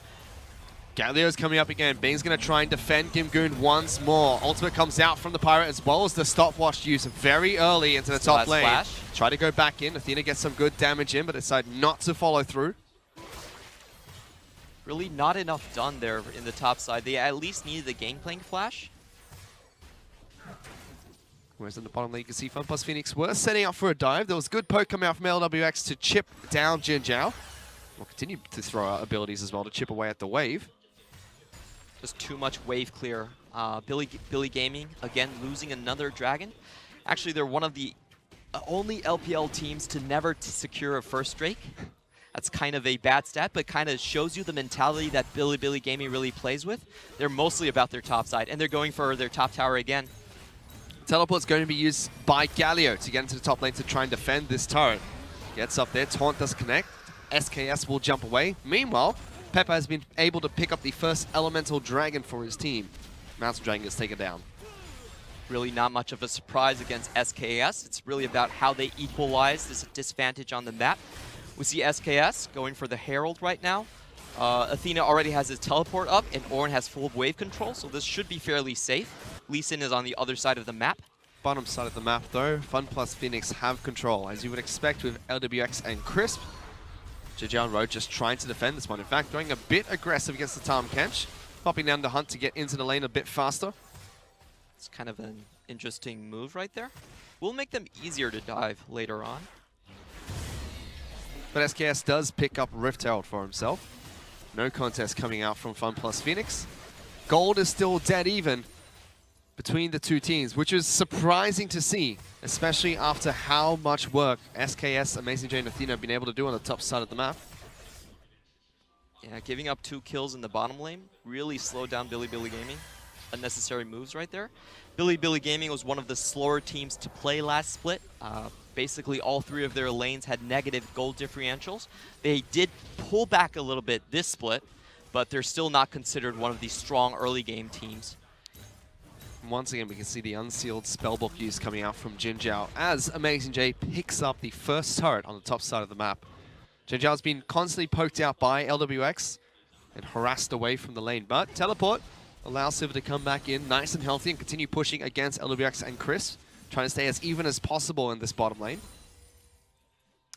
S5: Galio's coming up again. Bing's going to try and defend Gimgoon once more. Ultimate comes out from the Pirate as well as the stopwatch use very early into the top lane.
S9: Flash.
S5: Try to go back in. Athena gets some good damage in, but decide not to follow through.
S9: Really not enough done there in the top side. They at least needed the Gangplank flash.
S5: Whereas in the bottom lane, you can see FunPlus Phoenix were setting up for a dive. There was good poke coming out from LWX to chip down Jin Zhao. We'll continue to throw out abilities as well to chip away at the wave.
S9: Just too much wave clear. Billy Gaming, again, losing another dragon. Actually, they're one of the only LPL teams to never secure a first Drake. That's kind of a bad stat, but kind of shows you the mentality that Bilibili Gaming really plays with. They're mostly about their top side, and they're going for their top tower again.
S5: Teleport's going to be used by Galio to get into the top lane to try and defend this turret. Gets up there, taunt does connect. SKS will jump away. Meanwhile, Pepper has been able to pick up the first elemental dragon for his team. Mountain Dragon gets taken down.
S9: Really not much of a surprise against SKS. It's really about how they equalize this disadvantage on the map. We see SKS going for the Herald right now. Athena already has his teleport up, and Ornn has full wave control, so this should be fairly safe. Lee Sin is on the other side of the map.
S5: Bottom side of the map, though, FunPlus Phoenix have control, as you would expect with LWX and Crisp. Zhejiang Road just trying to defend this one. In fact, going a bit aggressive against the Tahm Kench, popping down the hunt to get into the lane a bit faster.
S9: It's kind of an interesting move right there. Will make them easier to dive later on.
S5: But SKS does pick up Rift Herald for himself. No contest coming out from FunPlus Phoenix. Gold is still dead even between the two teams, which is surprising to see, especially after how much work SKS, Amazing J, and Athena have been able to do on the top side of the map.
S9: Yeah, giving up 2 kills in the bottom lane really slowed down Bilibili Gaming. Unnecessary moves right there. Bilibili Gaming was one of the slower teams to play last split. Basically, all 3 of their lanes had negative gold differentials. They did pull back a little bit this split, but they're still not considered one of the strong early game teams.
S5: Once again, we can see the unsealed spellbook use coming out from Jin Zhao as Amazing J picks up the first turret on the top side of the map. Jin Zhao's been constantly poked out by LWX and harassed away from the lane, but Teleport allows Sivir to come back in nice and healthy and continue pushing against LWX and Chris, trying to stay as even as possible in this bottom lane.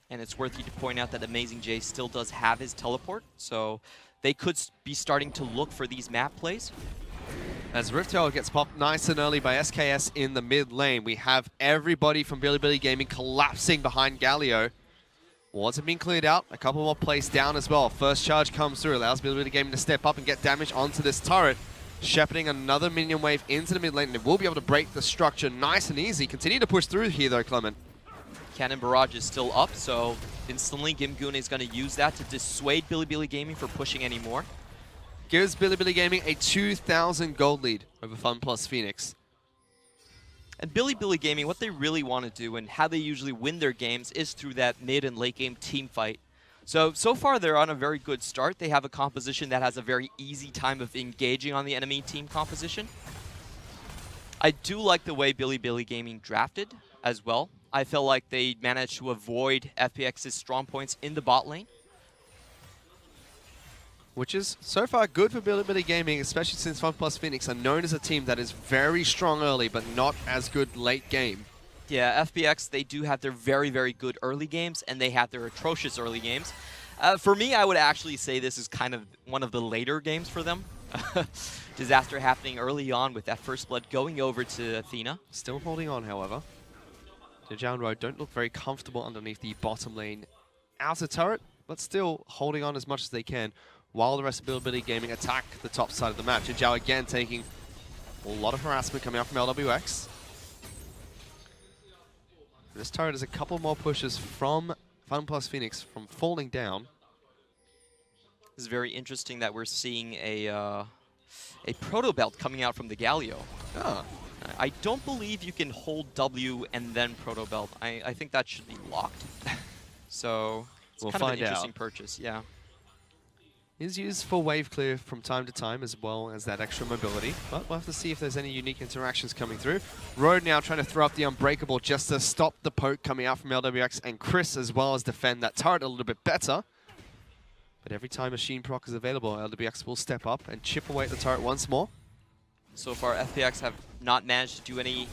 S9: And it's worth you to point out that Amazing J still does have his teleport, so they could be starting to look for these map plays.
S5: As Rift Herald gets popped nice and early by SKS in the mid lane, we have everybody from Bilibili Gaming collapsing behind Galio. Wards have been cleared out, a couple more placed down as well. First charge comes through, allows Bilibili Gaming to step up and get damage onto this turret. Shepherding another minion wave into the mid lane, and they will be able to break the structure nice and easy. Continue to push through here though, Clement.
S9: Cannon Barrage is still up, so instantly Gimgoon is going to use that to dissuade Bilibili Gaming from pushing anymore.
S5: Gives Bilibili Gaming a 2,000 gold lead over FunPlus Phoenix.
S9: And Bilibili Gaming, what they really want to do and how they usually win their games is through that mid and late game team fight. So far they're on a very good start. They have a composition that has a very easy time of engaging on the enemy team composition. I do like the way Bilibili Gaming drafted as well. I feel like they managed to avoid FPX's strong points in the bot lane.
S5: Which is so far good for Bilibili Gaming, especially since FunPlus Phoenix are known as a team that is very strong early, but not as good late game.
S9: Yeah, FPX, they do have their very, very good early games, and they have their atrocious early games. For me, I would actually say this is kind of one of the later games for them. Disaster happening early on with that first blood going over to Athena.
S5: Still holding on, however. Zhejiang Road don't look very comfortable underneath the bottom lane outer turret, but still holding on as much as they can, while the rest of Bilibili Gaming attack the top side of the map. Jin Zhao again taking a lot of harassment coming out from LWX. This turret is a couple more pushes from FunPlus Phoenix from falling down.
S9: This is very interesting that we're seeing a a proto belt coming out from the Galio.
S5: Oh.
S9: I don't believe you can hold W and then proto belt. I think that should be locked. So it's
S5: We'll
S9: kind of an
S5: find
S9: interesting
S5: out.
S9: purchase, yeah.
S5: Is used for wave clear from time to time, as well as that extra mobility. But we'll have to see if there's any unique interactions coming through. Road now trying to throw up the Unbreakable just to stop the poke coming out from LWX, and Chris as well as defend that turret a little bit better. But every time Machine Proc is available, LWX will step up and chip away at the turret once more.
S9: So far, FPX have not managed to do any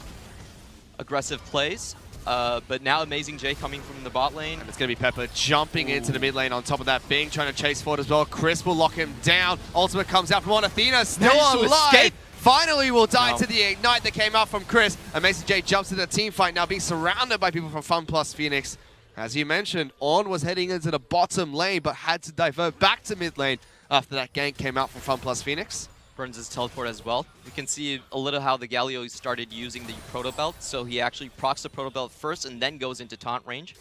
S9: aggressive plays. But now Amazing J coming from the bot lane.
S5: And it's going to be Pepper jumping into the mid lane on top of that. Bing trying to chase forward as well. Chris will lock him down. Ultimate comes out from on Athena. Still
S9: Managed to
S5: alive.
S9: escape.
S5: Finally will die to the Ignite that came out from Chris. Amazing J jumps into the team fight now, being surrounded by people from FunPlus Phoenix. As you mentioned, On was heading into the bottom lane, but had to divert back to mid lane after that gank came out from FunPlus Phoenix.
S9: Burns his teleport as well. You can see a little how the Galio started using the Proto Belt, so he actually procs the Proto Belt first and then goes into taunt range.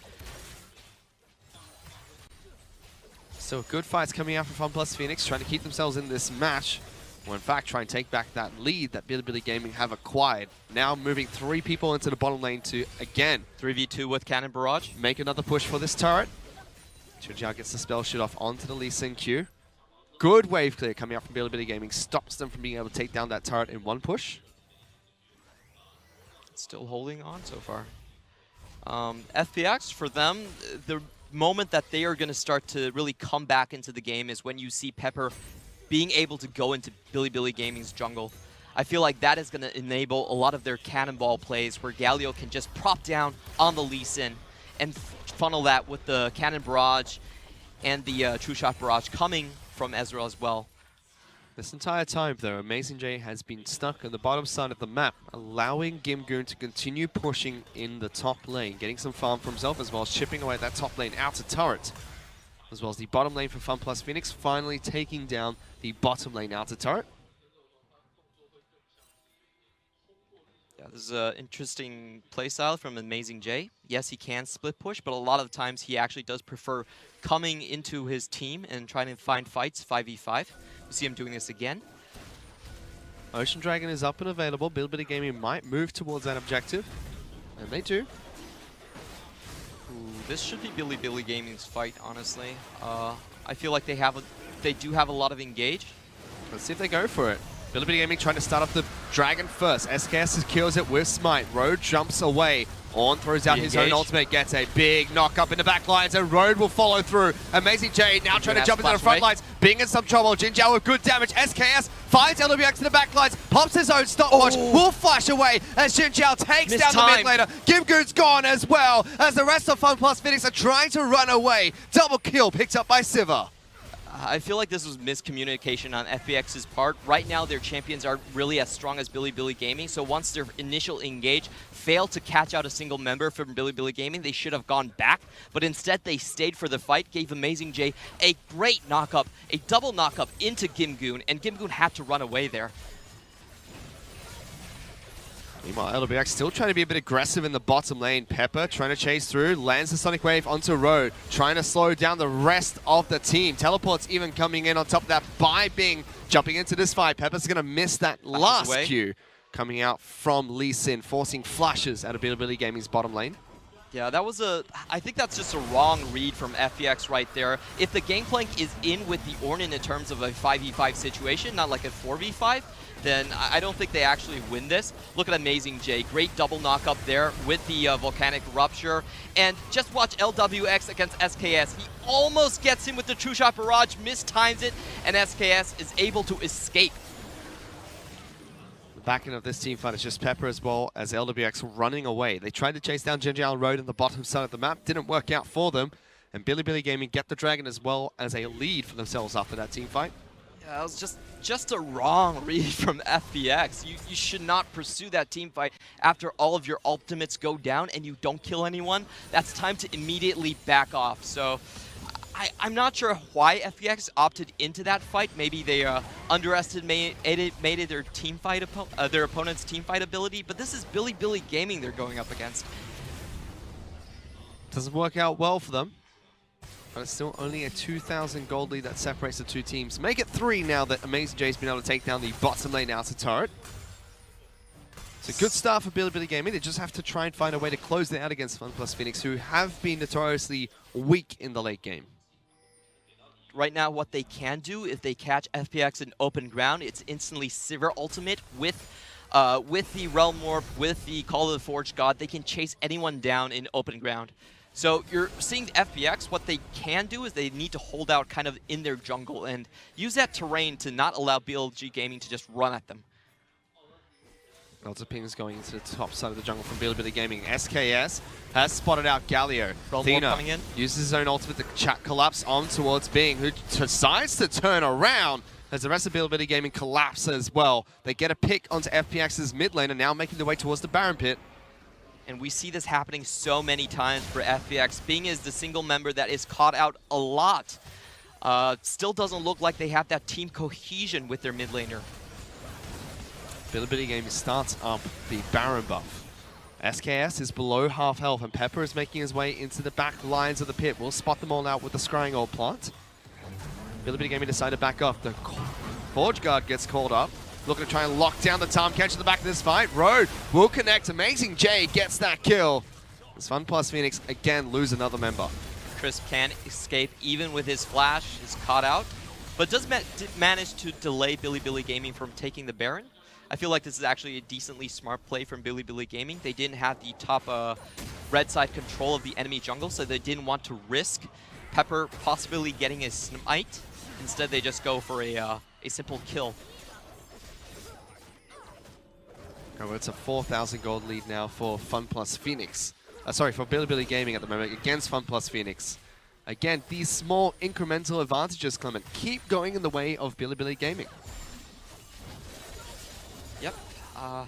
S5: So good fights coming out from FunPlus Phoenix, trying to keep themselves in this match. Or in fact, try and take back that lead that Bilibili Gaming have acquired. Now moving 3 people into the bottom lane to, again,
S9: 3v2 with Cannon Barrage.
S5: Make another push for this turret. Chunjiao gets the spell shoot off onto the Lee Sin Q. Good wave clear coming out from Bilibili Gaming. Stops them from being able to take down that turret in one push.
S9: Still holding on so far. FPX, for them, the moment that they are going to start to really come back into the game is when you see Pepper being able to go into Bilibili Gaming's jungle. I feel like that is going to enable a lot of their cannonball plays where Galio can just prop down on the Lee Sin and funnel that with the Cannon Barrage and the True Shot Barrage coming from Ezreal as well.
S5: This entire time, though, Amazing J has been stuck on the bottom side of the map, allowing Gimgoon to continue pushing in the top lane, getting some farm for himself, as well as chipping away that top lane out to turret. As well as the bottom lane for FunPlus Phoenix, finally taking down the bottom lane out to turret.
S9: Yeah, this is an interesting playstyle from Amazing J. Yes, he can split push, but a lot of times he actually does prefer coming into his team and trying to find fights 5v5. We see him doing this again.
S5: Ocean Dragon is up and available. Bilibili Gaming might move towards that objective, and they do.
S9: Ooh, this should be Bilibili Gaming's fight, honestly. I feel like they do have a lot of engage.
S5: Let's see if they go for it. Bilibili Gaming trying to start up the Dragon first. SKS secures it with Smite. Road jumps away. On throws out his own ultimate, gets a big knock up in the back lines, and Road will follow through. Amazing J now trying to jump into the front lines. Bing in some trouble. Jinjiao with good damage. SKS finds LWX in the back lines, pops his own stopwatch, will flash away as Jinjiao takes down the mid laner. Gimgoon's gone as well, as the rest of FunPlus Phoenix are trying to run away. Double kill picked up by Siva.
S9: I feel like this was miscommunication on FPX's part. Right now, their champions are really as strong as Bilibili Gaming, so once their initial engage failed to catch out a single member from Bilibili Gaming, they should have gone back, but instead they stayed for the fight, gave Amazing J a great knock-up, a double knock-up into Gimgoon, and Gimgoon had to run away there.
S5: Meanwhile, LWX still trying to be a bit aggressive in the bottom lane. Pepper trying to chase through, lands the Sonic Wave onto Road, trying to slow down the rest of the team. Teleport's even coming in on top of that by Bing, jumping into this fight. Pepper's going to miss that last Q coming out from Lee Sin, forcing flashes out of Bilibili Gaming's bottom lane.
S9: Yeah, that was I think that's just a wrong read from FPX right there. If the Gangplank is in with the Ornn in terms of a 5v5 situation, not like a 4v5, then I don't think they actually win this. Look at Amazing J. Great double knock up there with the Volcanic Rupture. And just watch LWX against SKS. He almost gets him with the True Shot Barrage, mistimes it, and SKS is able to escape.
S5: The back end of this team fight is just Pepper as well as LWX running away. They tried to chase down Jinjiao Road in the bottom side of the map. Didn't work out for them. And Bilibili Gaming get the Dragon as well as a lead for themselves after that team fight.
S9: Yeah, that was just a wrong read from FPX. You should not pursue that team fight after all of your ultimates go down and you don't kill anyone. That's time to immediately back off. So I'm not sure why FPX opted into that fight. Maybe they underestimated their team fight their opponent's team fight ability, but this is Bilibili Gaming they're going up against.
S5: Doesn't work out well for them. But it's still only a 2,000 gold lead that separates the two teams. Make it 3 now that Amazing J's been able to take down the bottom lane outer turret. It's a good start for Bilibili Gaming. They just have to try and find a way to close it out against FunPlus Phoenix, who have been notoriously weak in the late game.
S9: Right now, what they can do, if they catch FPX in open ground, it's instantly Sivir ultimate with the Realm Warp, with the Call of the Forge God. They can chase anyone down in open ground. So you're seeing the FPX, what they can do is they need to hold out kind of in their jungle and use that terrain to not allow BLG Gaming to just run at them.
S5: Lots of pings going into the top side of the jungle from Bilibili Gaming. SKS has spotted out Galio. Thina
S9: coming in.
S5: uses his own ultimate to chat collapse on towards Bing, who decides to turn around as the rest of Bilibili Gaming collapse as well. They get a pick onto FPX's mid lane and now making their way towards the Baron pit.
S9: And we see this happening so many times for FPX. Bing is the single member that is caught out a lot. Still doesn't look like they have that team cohesion with their mid laner.
S5: Bilibili Gaming starts up the Baron buff. SKS is below half health and Pepper is making his way into the back lines of the pit. We'll spot them all out with the scrying old plant. Bilibili Gaming decide to back off. The Forge Guard gets called up. Looking to try and lock down the Tahm Kench at the back of this fight. Road will connect. Amazing J gets that kill. As FunPlus Phoenix again lose another member.
S9: Crisp can escape even with his flash, is caught out, but does manage to delay Bilibili Gaming from taking the Baron. I feel like this is actually a decently smart play from Bilibili Gaming. They didn't have the top red side control of the enemy jungle, so they didn't want to risk Pepper possibly getting a smite. Instead, they just go for a simple kill.
S5: Oh, it's a 4,000 gold lead now for FunPlus Phoenix. Sorry, for Bilibili Gaming at the moment against FunPlus Phoenix. Again, these small incremental advantages, Clement, keep going in the way of Bilibili Gaming.
S9: Yep. The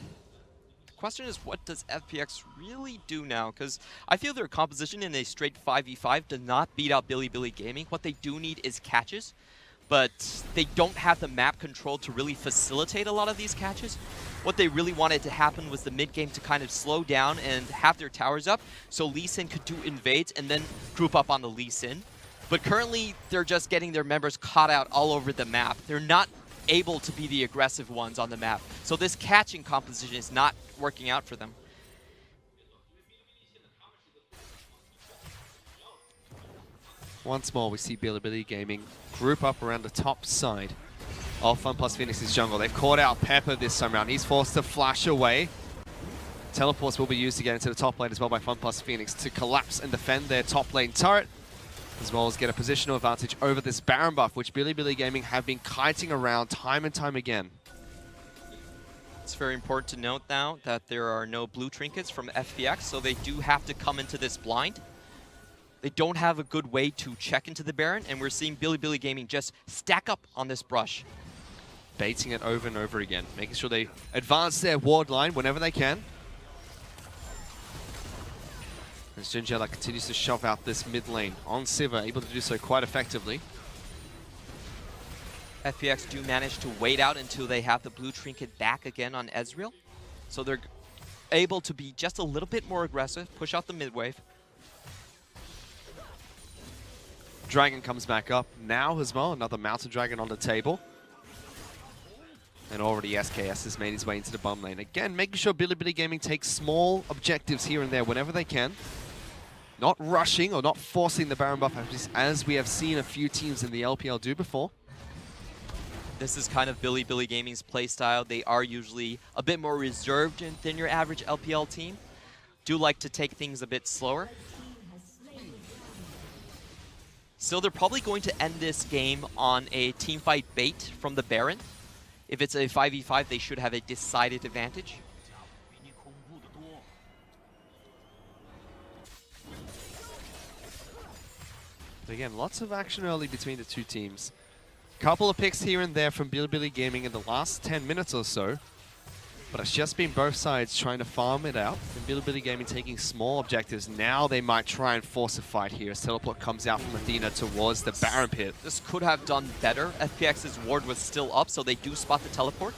S9: question is, what does FPX really do now? Because I feel their composition in a straight 5v5 does not beat out Bilibili Gaming. What they do need is catches, but they don't have the map control to really facilitate a lot of these catches. What they really wanted to happen was the mid-game to kind of slow down and have their towers up so Lee Sin could do invades and then group up on the Lee Sin. But currently, they're just getting their members caught out all over the map. They're not able to be the aggressive ones on the map. So this catching composition is not working out for them.
S5: Once more, we see Bilibili Gaming group up around the top side of FunPlus Phoenix's jungle. They've caught out Pepper this time around. He's forced to flash away. Teleports will be used to get into the top lane as well by FunPlus Phoenix to collapse and defend their top lane turret, as well as get a positional advantage over this Baron buff, which Bilibili Gaming have been kiting around time and time again.
S9: It's very important to note now that there are no blue trinkets from FPX, so they do have to come into this blind. They don't have a good way to check into the Baron, and we're seeing Bilibili Gaming just stack up on this brush.
S5: Baiting it over and over again, making sure they advance their ward line whenever they can. As Gingerla continues to shove out this mid lane on Sivir, able to do so quite effectively.
S9: FPX do manage to wait out until they have the blue trinket back again on Ezreal. So they're able to be just a little bit more aggressive, push out the mid wave.
S5: Dragon comes back up now as well, another Mountain Dragon on the table. And already SKS has made his way into the bottom lane. Again, making sure Bilibili Gaming takes small objectives here and there whenever they can. Not rushing or not forcing the Baron buff, as we have seen a few teams in the LPL do before.
S9: This is kind of Bilibili Gaming's playstyle. They are usually a bit more reserved than your average LPL team. Do like to take things a bit slower. Still, they're probably going to end this game on a teamfight bait from the Baron. If it's a 5v5, they should have a decided advantage.
S5: Again, lots of action early between the two teams. Couple of picks here and there from Bilibili Gaming in the last 10 minutes or so. But it's just been both sides trying to farm it out. And Bilibili Gaming taking small objectives. Now they might try and force a fight here as Teleport comes out from Athena towards the Baron pit.
S9: This could have done better. FPX's ward was still up, so they do spot the Teleport.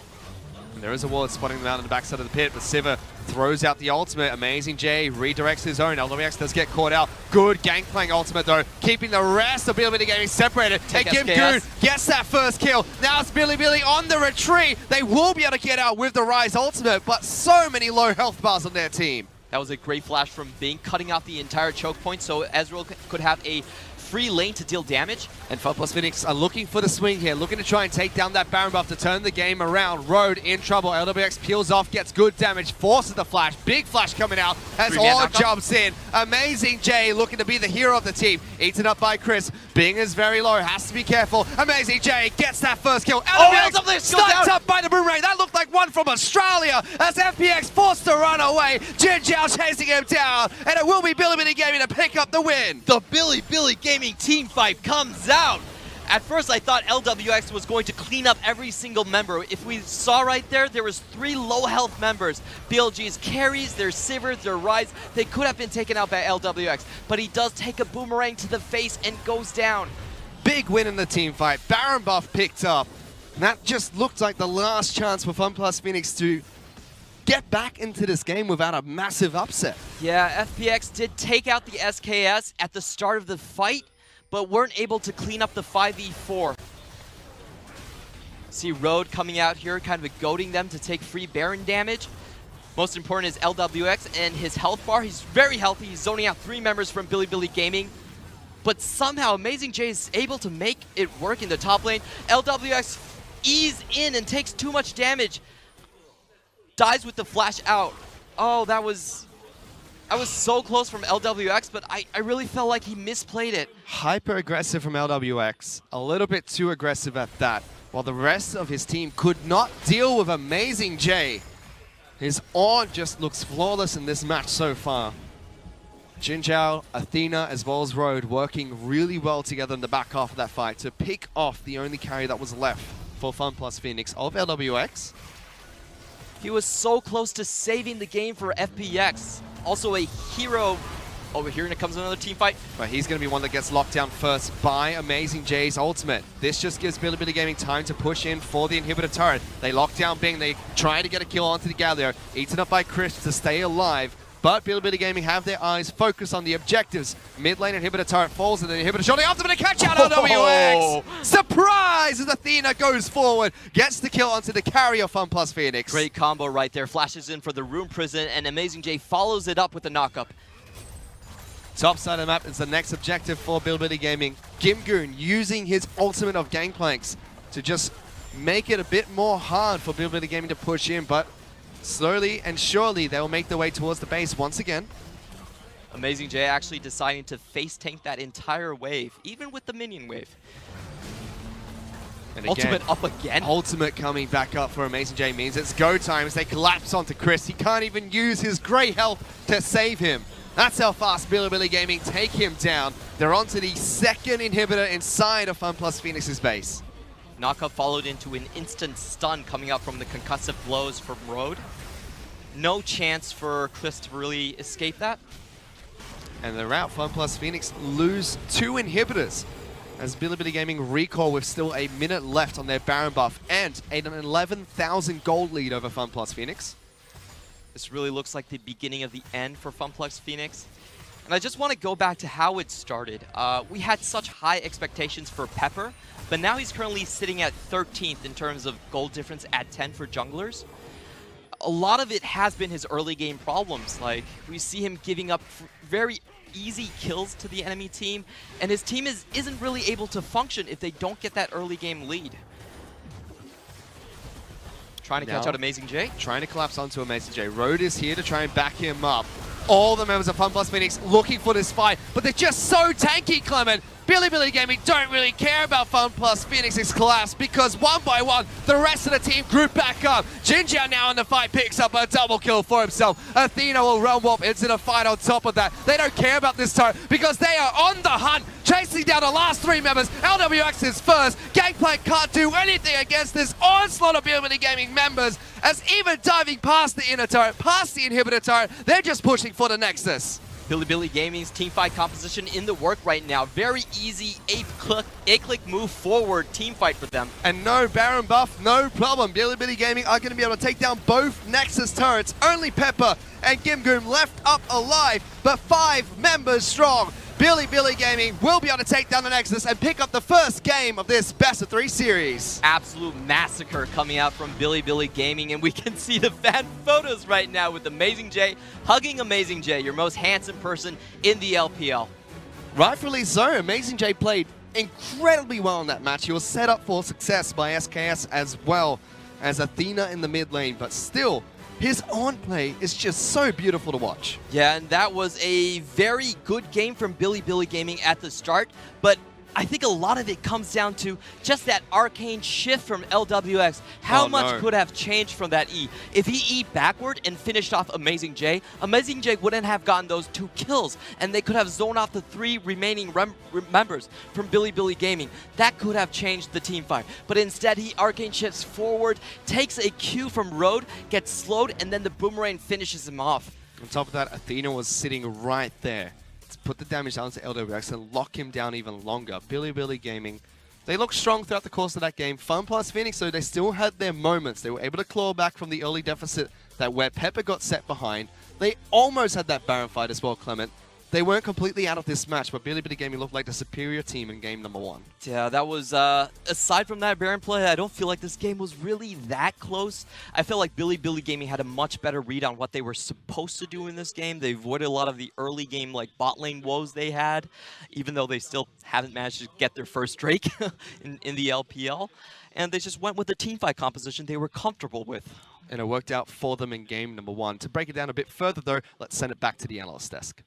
S5: And there is a ward spotting them out on the backside of the pit, but Sivir throws out the ultimate. Amazing J redirects his own. LWX does get caught out. Good Gangplank ultimate though, keeping the rest of Bilibili Gaming separated. And Gimgoon gets that first kill. Now it's Bilibili on the retreat. They will be able to get out with the Rise ultimate, but so many low health bars on their team.
S9: That was a great flash from Bing, cutting out the entire choke point so Ezreal could have a free lane to deal damage.
S5: And FunPlus Phoenix are looking for the swing here, looking to try and take down that Baron buff to turn the game around. Road in trouble. LWX peels off, gets good damage, forces the flash. Big flash coming out as All jumps in. Amazing J looking to be the hero of the team. Eaten up by Chris. Bing is very low, has to be careful. Amazing J gets that first kill. LWX sniped up by the boomerang. That looked like one from Australia as FPX forced to run away. Jin Zhao chasing him down, and it will be Bilibili Gaming to pick up the win.
S9: The Bilibili Gaming team fight comes out. At first I thought LWX was going to clean up every single member. If we saw right there, there was 3 low health members. BLG's carries, their Sivir, their Rise, they could have been taken out by LWX, but he does take a boomerang to the face and goes down.
S5: Big win in the team fight. Baron buff picked up. And that just looked like the last chance for FunPlus Phoenix to get back into this game without a massive upset.
S9: Yeah, FPX did take out the SKS at the start of the fight, but weren't able to clean up the 5v4. See Road coming out here, kind of goading them to take free Baron damage. Most important is LWX and his health bar. He's very healthy. He's zoning out 3 members from Bilibili Gaming. But somehow Amazing J is able to make it work in the top lane. LWX ease in and takes too much damage. Dies with the flash out. Oh, I was so close from LWX, but I really felt like he misplayed it.
S5: Hyper aggressive from LWX, a little bit too aggressive at that, while the rest of his team could not deal with Amazing J. His Ornn just looks flawless in this match so far. Jin Zhao, Athena, as well as Road working really well together in the back half of that fight to pick off the only carry that was left for FunPlus Phoenix of LWX.
S9: He was so close to saving the game for FPX. Also a hero over here, and it comes another team fight.
S5: But he's going to be one that gets locked down first by Amazing J's ultimate. This just gives Bilibili Gaming time to push in for the inhibitor turret. They lock down Bing, they try to get a kill onto the Galio, eaten up by Chris to stay alive. But Bilibili Gaming have their eyes focused on the objectives. Mid lane inhibitor turret falls, and the inhibitor shot the ultimate to catch out LWX! Surprise as Athena goes forward, gets the kill onto the carrier FunPlus Phoenix.
S9: Great combo right there, flashes in for the Rune Prison, and Amazing J follows it up with a knockup.
S5: Top side of the map is the next objective for Bilibili Gaming. Gimgoon using his ultimate of Gangplanks to just make it a bit more hard for Bilibili Gaming to push in, but slowly and surely they will make their way towards the base once again.
S9: Amazing J actually deciding to face tank that entire wave, even with the minion wave.
S5: And
S9: Ultimate up again.
S5: Ultimate coming back up for Amazing J means it's go time as they collapse onto Chris. He can't even use his great health to save him. That's how fast Bilibili Gaming take him down. They're onto the second inhibitor inside of FunPlus Phoenix's base.
S9: Knockup followed into an instant stun coming up from the concussive blows from Road. No chance for Chris to really escape that.
S5: And the route FunPlus Phoenix lose 2 inhibitors as Bilibili Gaming recall with still a minute left on their Baron buff and an 11,000 gold lead over FunPlus Phoenix.
S9: This really looks like the beginning of the end for FunPlus Phoenix. And I just want to go back to how it started. We had such high expectations for Pepper, but now he's currently sitting at 13th in terms of gold difference at 10 for junglers. A lot of it has been his early game problems. Like, we see him giving up very easy kills to the enemy team, and his team isn't really able to function if they don't get that early game lead. Trying to catch out Amazing J.
S5: Trying to collapse onto Amazing J. Road is here to try and back him up. All the members of FunPlus Phoenix looking for this fight, but they're just so tanky, Clement. Bilibili Gaming don't really care about FunPlus Phoenix's collapse because one by one, the rest of the team group back up. Jin Zhao now in the fight picks up a double kill for himself. Athena will run warp into the fight on top of that. They don't care about this turret because they are on the hunt, chasing down the last 3 members. LWX is first. Gangplank can't do anything against this onslaught of Bilibili Gaming members as even diving past the inner turret, past the inhibitor turret, they're just pushing for the Nexus.
S9: Bilibili Gaming's teamfight composition in the work right now. Very easy 8-click move forward teamfight for them.
S5: And no Baron buff, no problem. Bilibili Gaming are going to be able to take down both Nexus turrets. Only Pepper and Gimgoom left up alive, but 5 members strong. Bilibili Gaming will be able to take down the Nexus and pick up the first game of this best of 3 series.
S9: Absolute massacre coming out from Bilibili Gaming, and we can see the fan photos right now with Amazing J hugging Amazing J, your most handsome person in the LPL.
S5: Rightfully so. Amazing J played incredibly well in that match. He was set up for success by SKS as well as Athena in the mid lane, but still, his on play is just so beautiful to watch.
S9: Yeah, and that was a very good game from Bilibili Gaming at the start, but I think a lot of it comes down to just that arcane shift from LWX. How much could have changed from that E? If he E backward and finished off Amazing J wouldn't have gotten those 2 kills, and they could have zoned off the 3 remaining members from Bilibili Gaming. That could have changed the team fight. But instead, he arcane shifts forward, takes a Q from Road, gets slowed, and then the boomerang finishes him off.
S5: On top of that, Athena was sitting right there to put the damage down to LWX and lock him down even longer. Bilibili Gaming, they looked strong throughout the course of that game. FunPlus Phoenix, so they still had their moments. They were able to claw back from the early deficit that where Pepper got set behind. They almost had that Baron fight as well, Clement. They weren't completely out of this match, but Bilibili Gaming looked like the superior team in game number 1.
S9: Yeah, that was, aside from that Baron play, I don't feel like this game was really that close. I feel like Bilibili Gaming had a much better read on what they were supposed to do in this game. They avoided a lot of the early game, like, bot lane woes they had, even though they still haven't managed to get their first Drake in the LPL. And they just went with the teamfight composition they were comfortable with.
S5: And it worked out for them in game number 1. To break it down a bit further, though, let's send it back to the analyst desk.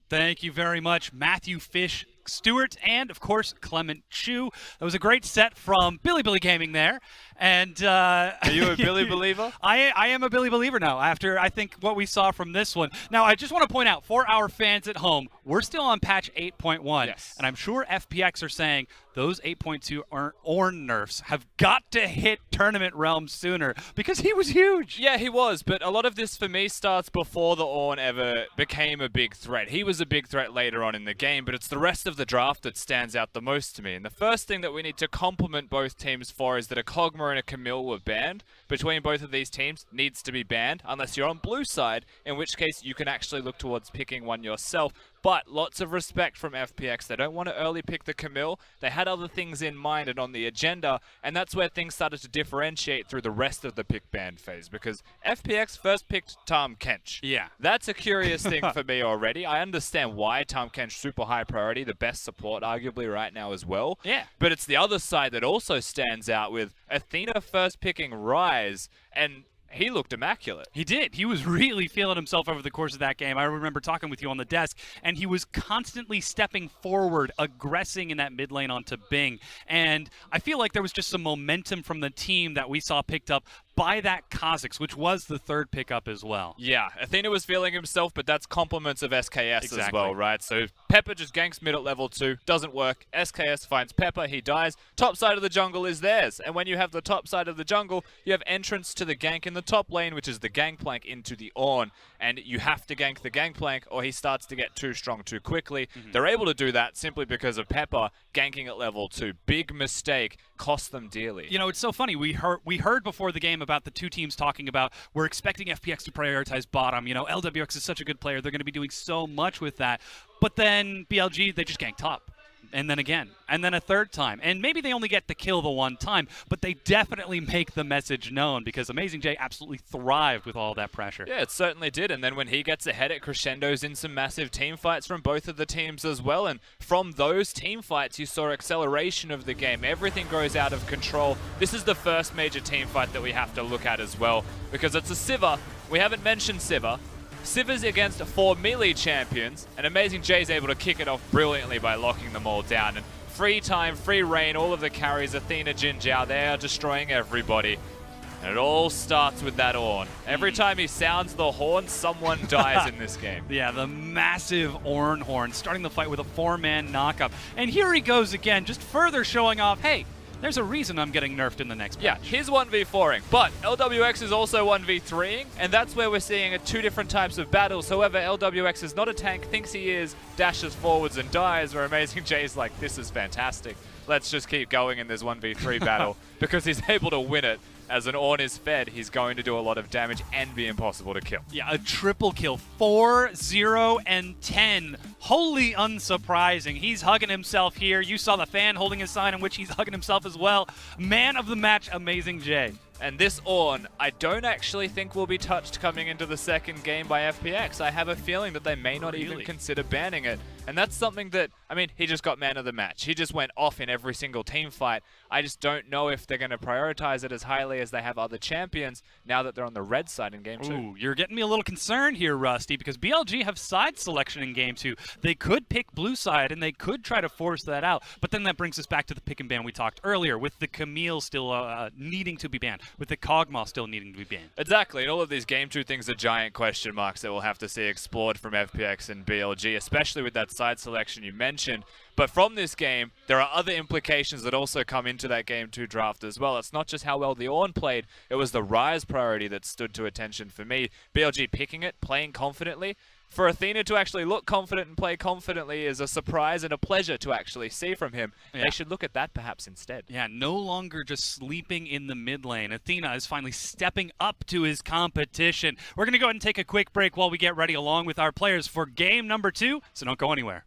S6: Thank you very much, Matthew Fish Stewart, and of course Clement Chu. That was a great set from Bilibili Gaming there. And
S7: are you a Billy believer?
S6: I am a Billy believer now after I think what we saw from this one. Now I just want to point out for our fans at home, we're still on patch 8.1,
S7: yes.
S6: And I'm sure FPX are saying those 8.2 Ornn nerfs have got to hit tournament realm sooner because he was huge.
S7: Yeah, he was, but a lot of this for me starts before the Ornn ever became a big threat. He was a big threat later on in the game, but it's the rest of the draft that stands out the most to me. And the first thing that we need to compliment both teams for is that a Kog'Maw and a Camille were banned. Between both of these teams needs to be banned, unless you're on blue side, in which case you can actually look towards picking one yourself. But lots of respect from FPX. They don't want to early pick the Camille. They had other things in mind and on the agenda, and that's where things started to differentiate through the rest of the pick ban phase, because FPX first picked Tahm Kench.
S6: Yeah.
S7: That's a curious thing for me already. I understand why Tahm Kench super high priority, the best support arguably right now as well.
S6: Yeah.
S7: But it's the other side that also stands out with Athena first picking Ryze, and he looked immaculate.
S6: He did. He was really feeling himself over the course of that game. I remember talking with you on the desk, and he was constantly stepping forward, aggressing in that mid lane onto Bing. And I feel like there was just some momentum from the team that we saw picked up by that Kha'Zix, which was the third pickup as well.
S7: Yeah, Athena was feeling himself, but that's compliments of SKS
S6: Exactly.
S7: as well, right? So Pepper just ganks mid at level 2, doesn't work. SKS finds Pepper, he dies. Top side of the jungle is theirs. And when you have the top side of the jungle, you have entrance to the gank in the top lane, which is the gangplank into the Ornn. And you have to gank the gangplank or he starts to get too strong too quickly. They're able to do that simply because of Pepper ganking at level 2. Big mistake, cost them dearly.
S6: You know, it's so funny. We heard before the game about the two teams talking about we're expecting FPX to prioritize bottom. You know, LWX is such a good player. They're going to be doing so much with that. But then BLG, they just ganked top. And then again, and then a third time. And maybe they only get the kill the one time, but they definitely make the message known because Amazing J absolutely thrived with all that pressure.
S7: Yeah, it certainly did. And then when he gets ahead, it crescendos in some massive team fights from both of the teams as well. And from those team fights, you saw acceleration of the game. Everything goes out of control. This is the first major team fight that we have to look at as well because it's a Sivir. We haven't mentioned Sivir. Sivir's against 4 melee champions, and Amazing J's able to kick it off brilliantly by locking them all down. And free time, free reign, all of the carries, Athena, Jin Zhao, they are destroying everybody. And it all starts with that Ornn. Every time he sounds the horn, someone dies in this game.
S6: Yeah, the massive Ornn horn, starting the fight with a 4-man knockup. And here he goes again, just further showing off, hey, there's a reason I'm getting nerfed in the next patch.
S7: Yeah, he's 1v4ing, but LWX is also 1v3ing, and that's where we're seeing two different types of battles. However, LWX is not a tank, thinks he is, dashes forwards and dies, where Amazing J's like, this is fantastic. Let's just keep going in this 1v3 battle, because he's able to win it. As an Ornn is fed, he's going to do a lot of damage and be impossible to kill.
S6: Yeah, a triple kill. 4, 0, and 10. Wholly unsurprising. He's hugging himself here. You saw the fan holding his sign in which he's hugging himself as well. Man of the match, Amazing J.
S7: And this Ornn, I don't actually think will be touched coming into the second game by FPX. I have a feeling that they may not even consider banning it. And that's something that, I mean, he just got man of the match. He just went off in every single team fight. I just don't know if they're going to prioritize it as highly as they have other champions now that they're on the red side in Game 2.
S6: Ooh, you're getting me a little concerned here, Rusty, because BLG have side selection in Game 2. They could pick blue side, and they could try to force that out. But then that brings us back to the pick and ban we talked earlier, with the Camille still needing to be banned, with the Kog'Maw still needing to be banned.
S7: Exactly, and all of these Game 2 things are giant question marks that we'll have to see explored from FPX and BLG, especially with that side selection you mentioned. But from this game, there are other implications that also come into that Game 2 draft as well. It's not just how well the Ornn played, it was the Ryze priority that stood to attention for me. BLG picking it, playing confidently. For Athena to actually look confident and play confidently is a surprise and a pleasure to actually see from him. Yeah. They should look at that perhaps instead.
S6: Yeah, no longer just sleeping in the mid lane. Athena is finally stepping up to his competition. We're going to go ahead and take a quick break while we get ready along with our players for game number 2, so don't go anywhere.